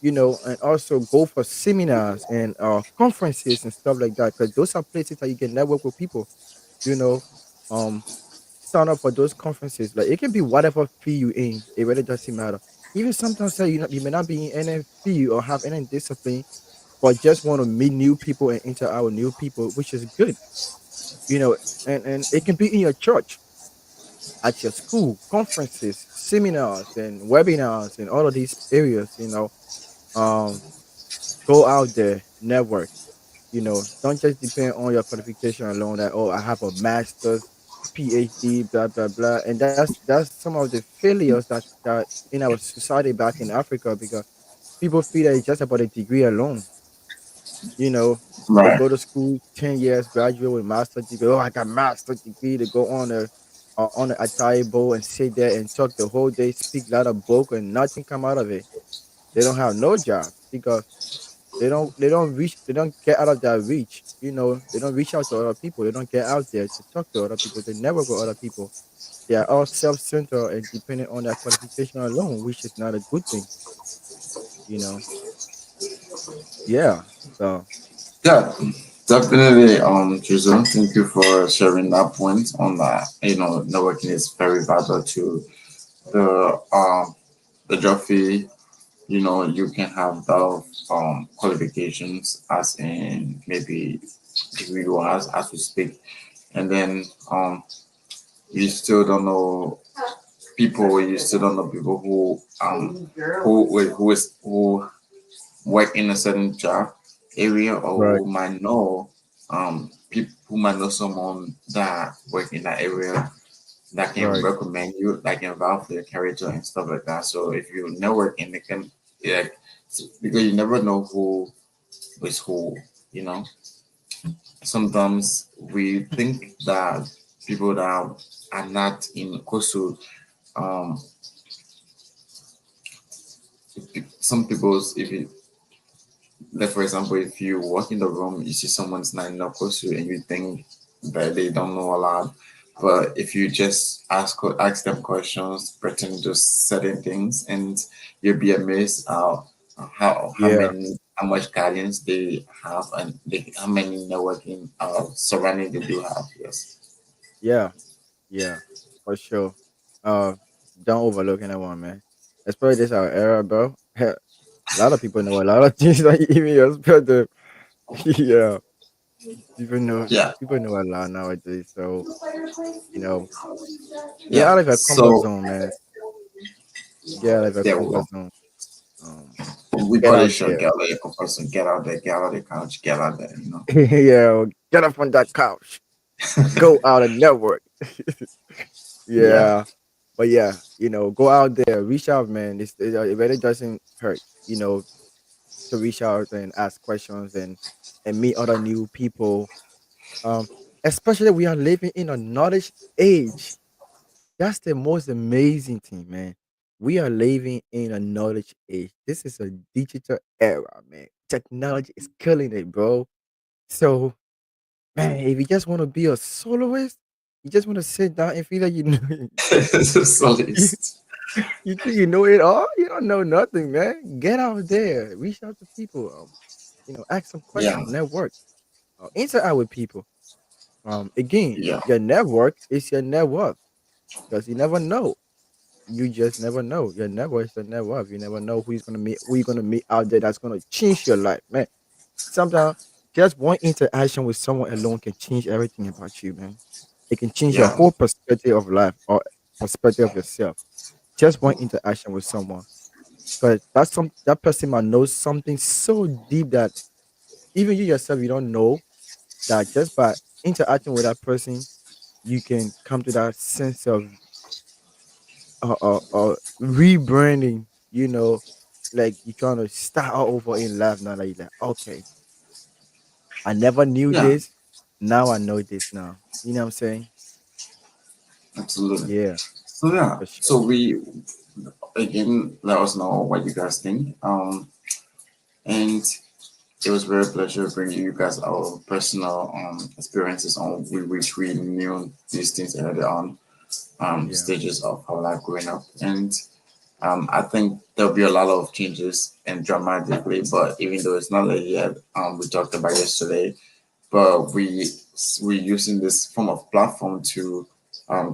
and also go for seminars and conferences and stuff like that, because those are places that you can network with people. You know, um, sign up for those conferences. Like it can be whatever field you in. It really doesn't matter. Even sometimes say you may not be in any field or have any discipline, but just want to meet new people and interact with new people, which is good, you know. And it can be in your church, at your school, conferences, seminars, and webinars, and all of these areas. Um, go out there, network. Don't just depend on your qualification alone. That, oh, I have a master's, PhD, blah blah blah, and that's some of the failures that in our society back in Africa, because people feel that it's just about a degree alone. You know, they Right. go to school 10 years, graduate with master degree. Oh, I got master degree. To go on the attire bowl and sit there and talk the whole day, speak a lot of book, and nothing come out of it. They don't have no job because they don't get out of their reach. They don't reach out to other people. They don't get out there to talk to other people. They never with other people. They are all self-centered and dependent on their qualification alone, which is not a good thing. You know. Yeah. So Yeah, definitely. Jason, thank you for sharing that point on that. Networking is very vital to the the job field. You can have the qualifications as in maybe degree wise as we speak, and then you still don't know people. You still don't know people who work in a certain job area, or right, who might know people who might know someone that work in that area that can right. recommend you, like involve their character and stuff like that. So if you network and they can, yeah, because you never know who is who, you know. Sometimes we think that people that are not in Kosu, um, some people's, if you, like for example, if you walk in the room, you see someone's not in Kosu and you think that they don't know a lot. But if you just ask them questions pertaining to certain things, and you'll be amazed Yeah, how much guidance they have, and how many networking surrounding they do have. Yes. yeah, yeah, for sure. Uh, don't overlook anyone, man. Especially this our era, bro. A lot of people know a lot of things that even your brother. Yeah, people know Yeah. people know a lot nowadays. So you know, get Yeah. out of your comfort So zone, man. Get out of your there we comfort go. zone. Um, We get call it out short. there. Get out of your person. Get out there. Get out of the couch. Get out there. Yeah, get up on that couch. Go out and network. Yeah. Yeah, but yeah, go out there, reach out, man. It really doesn't hurt, to reach out and ask questions and meet other new people. Um, Especially we are living in a knowledge age. That's the most amazing thing, man. We are living in a knowledge age. This is a digital era, man. Technology is killing it, bro. So, man, if you just want to be a soloist, you just want to sit down and feel like you know Solist. you think you know it all? You don't know nothing, man. Get out there, reach out to people, ask some Yeah. questions, network, interact with people. Again, Yeah. your network is your net worth because you never know. You just never know. Your network is your net worth. You never know who you're gonna meet out there that's gonna change your life, man. Sometimes just one interaction with someone alone can change everything about you, man. It can change your Yeah. whole perspective of life or perspective of yourself. Just one interaction with someone. Because that person might know something so deep that even you yourself you don't know, that just by interacting with that person, you can come to that sense of rebranding. Like you're trying to start all over in life now. Like you're like, okay, I never knew Yeah. this. Now I know this. Now you know what I'm saying? Absolutely. Yeah, So yeah. for sure. So we again let us know what you guys think. And it was very pleasure bringing you guys our personal experiences on which we knew these things early on, Yeah, stages of our life growing up. And I think there'll be a lot of changes and dramatically, but even though it's not like yet, we talked about yesterday, but we using this form of platform to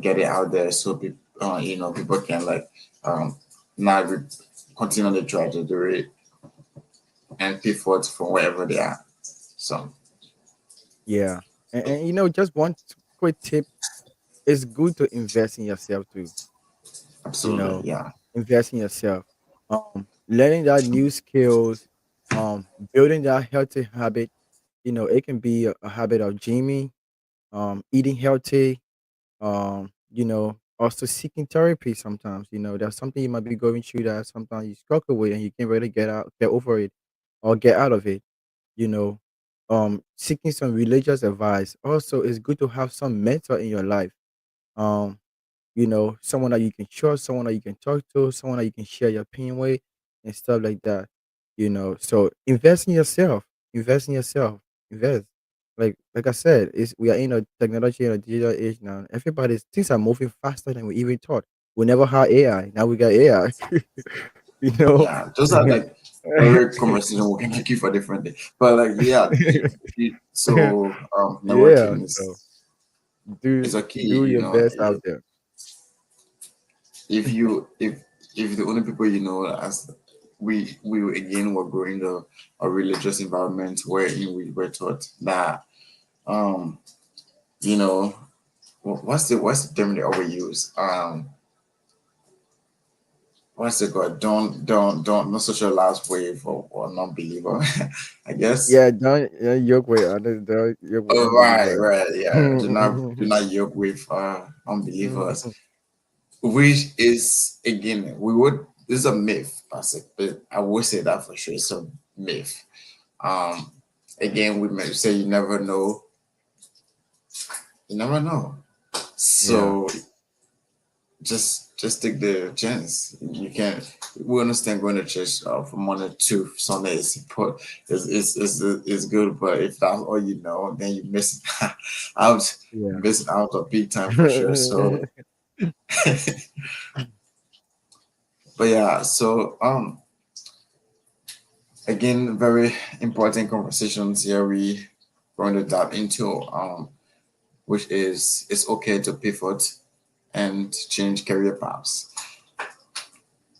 get it out there so people, people can like um, now we continue on the trajectory and pivot from wherever they are. So Yeah. And just one quick tip: it's good to invest in yourself too. You absolutely, know, yeah, invest in yourself. Learning that new skills, building that healthy habit. It can be a habit of gymming, eating healthy, also seeking therapy sometimes. There's something you might be going through that sometimes you struggle with and you can't really get over it or get out of it. You know, seeking some religious advice. Also, it's good to have some mentor in your life. Um, someone that you can trust, someone that you can talk to, someone that you can share your pain with, and stuff like that. So invest in yourself. Invest in yourself. Invest. Like I said, is we are in a technology and a digital age now. Everybody's things are moving faster than we even thought. We never had AI. Now we got AI. you know. yeah. Those are like very conversation we can keep for different day. But like yeah, so yeah. networking So is do a key. do your best out there. If you if the only people you know as we again were growing the a religious environment wherein we were taught that um you know what's the term they always use what's it called don't not socialize with or non-believer I guess. Yeah, don't yoke with others. Don't yoke with Oh, right, unbelievers. right, yeah. Do not yoke with unbelievers, which is again we would this is a myth, but I would say that for sure it's a myth. Um, again, we may say you never know. Yeah, So just take the chance. You can we understand going to church from Monday to Sunday is good, but if that's all you know, then you miss out. yeah, Missing out a big time for sure. So, but yeah, so again, very important conversations here we going to dive into which is it's okay to pivot and change career paths.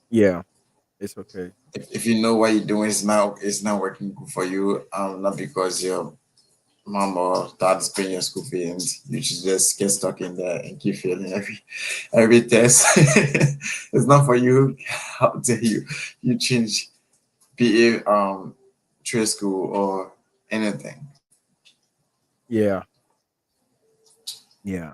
yeah. It's okay. If you know what you're doing is not working good for you, not because your mom or dad is paying your school fee and you should just get stuck in there and keep failing every test. It's not for you. How dare you change be it trade school or anything. Yeah, yeah.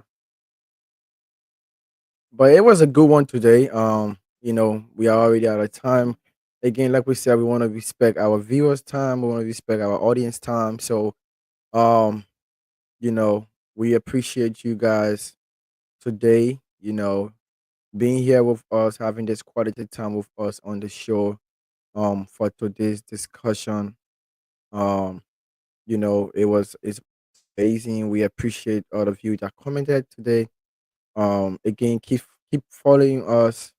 But it was a good one today. We are already out of time. Again, like we said, we want to respect our viewers' time. We want to respect our audience time. So, um, you know, we appreciate you guys today. Being here with us, having this quality time with us on the show. For today's discussion. Um, it's amazing. We appreciate all of you that commented today. Again, keep following us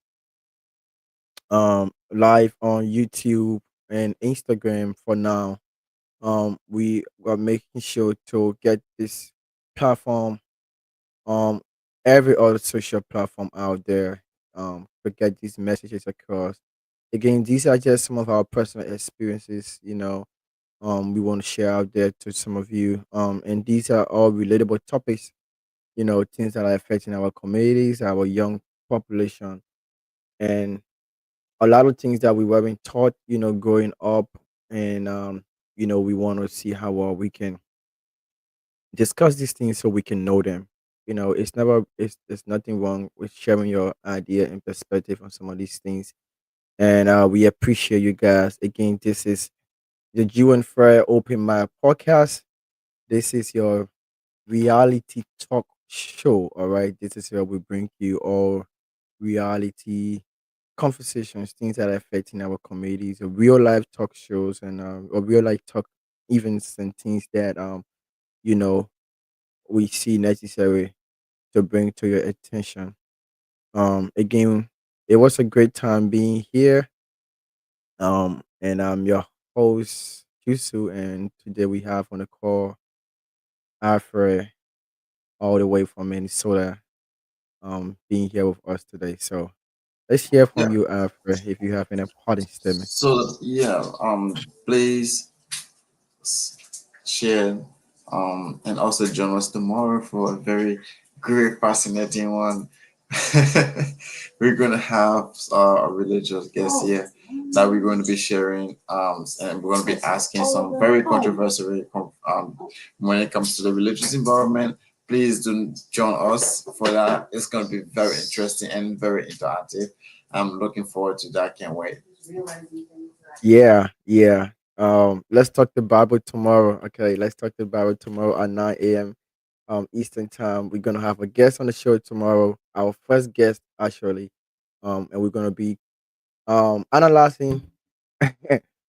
live on YouTube and Instagram for now. We are making sure to get this platform um every other social platform out there to get these messages across. Again, these are just some of our personal experiences, we want to share out there to some of you. And these are all relatable topics, things that are affecting our communities, our young population, and a lot of things that we weren't taught, growing up. And, we want to see how well we can discuss these things so we can know them. It's nothing wrong with sharing your idea and perspective on some of these things. And we appreciate you guys. Again, this is the Jew and Frere Open My Podcast. This is your reality talk show. All right. This is where we bring you all reality conversations, things that are affecting our communities, real life talk shows and or real life talk events and things that you know we see necessary to bring to your attention. Again, it was a great time being here. And I'm your host, Yusu, and today we have on the call Alfred all the way from Minnesota being here with us today. So Let's hear Yeah. from you, Alfred, if you have any parting statement. So yeah, please share, and also join us tomorrow for a very great, fascinating one. We're gonna have a religious guest here that we're going to be sharing, and we're going to be asking some very controversial, when it comes to the religious environment. Please do join us for that. It's going to be very interesting and very interactive. I'm looking forward to that. Can't wait. Yeah, yeah. Let's talk the Bible tomorrow. Okay, let's talk the Bible tomorrow at 9 a.m. Eastern time. We're gonna have a guest on the show tomorrow. Our first guest actually. And we're gonna be analyzing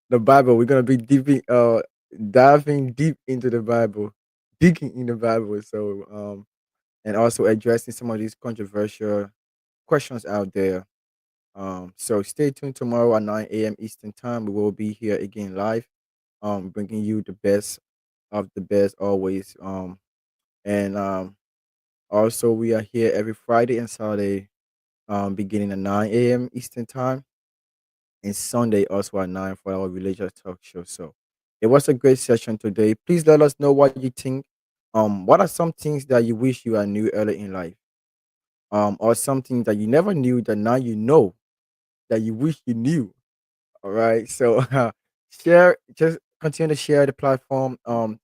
the Bible. We're gonna be diving deep into the Bible, digging in the Bible. So and also addressing some of these controversial questions out there. So stay tuned tomorrow at 9 a.m. Eastern time. We will be here again live, bringing you the best of the best always. And Also we are here every Friday and Saturday, beginning at 9 a.m. Eastern time, and Sunday also at 9 for our religious talk show. So it was a great session today. Please let us know what you think. What are some things that you wish you had knew early in life? Or something that you never knew that now you know that you wish you knew. All right. So share, just continue to share the platform.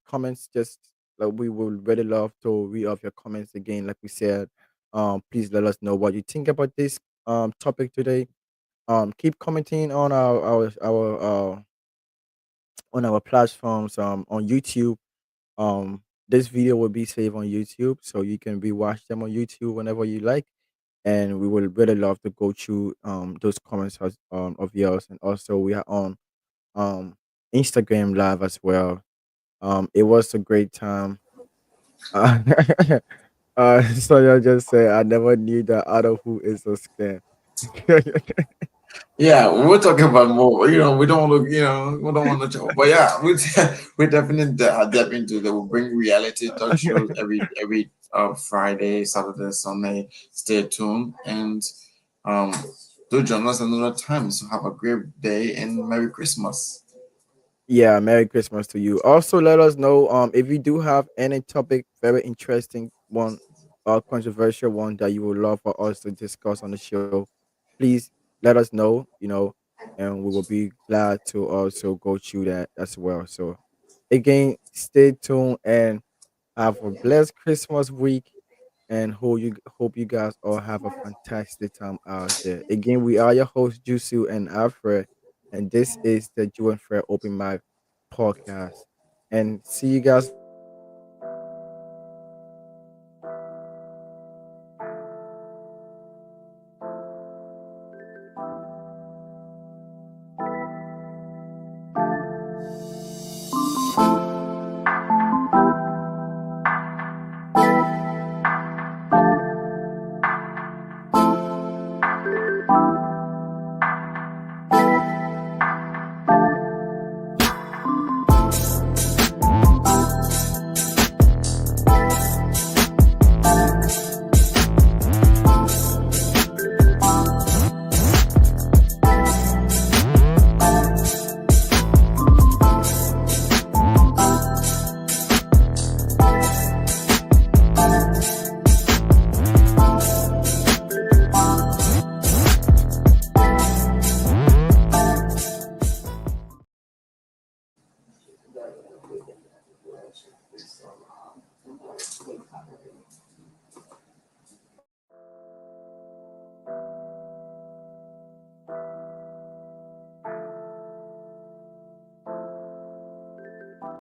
Comments, just like we would really love to read off your comments again. Like we said, please let us know what you think about this topic today. Keep commenting on our platforms. On YouTube. This video will be saved on YouTube, so you can rewatch them on YouTube whenever you like. And we would really love to go through those comments of yours. And also we are on um Instagram live as well. It was a great time. Uh, so I just say I never knew that adulthood is a scam. Yeah, we're talking about more. We don't look. We don't want to. But yeah, we definitely dip into that. We'll bring reality talk shows every Friday, Saturday, Sunday. Stay tuned and um do join us another time. So have a great day and Merry Christmas. Yeah, Merry Christmas to you. Also, let us know if you do have any topic, very interesting one or controversial one that you would love for us to discuss on the show. Please let us know, and we will be glad to also go through that as well. So, again, stay tuned and have a blessed Christmas week, and hope you guys all have a fantastic time out there. Again, we are your hosts, Jusu and Alfred, and this is the Jew and Fred Open Mic podcast. And see you guys later.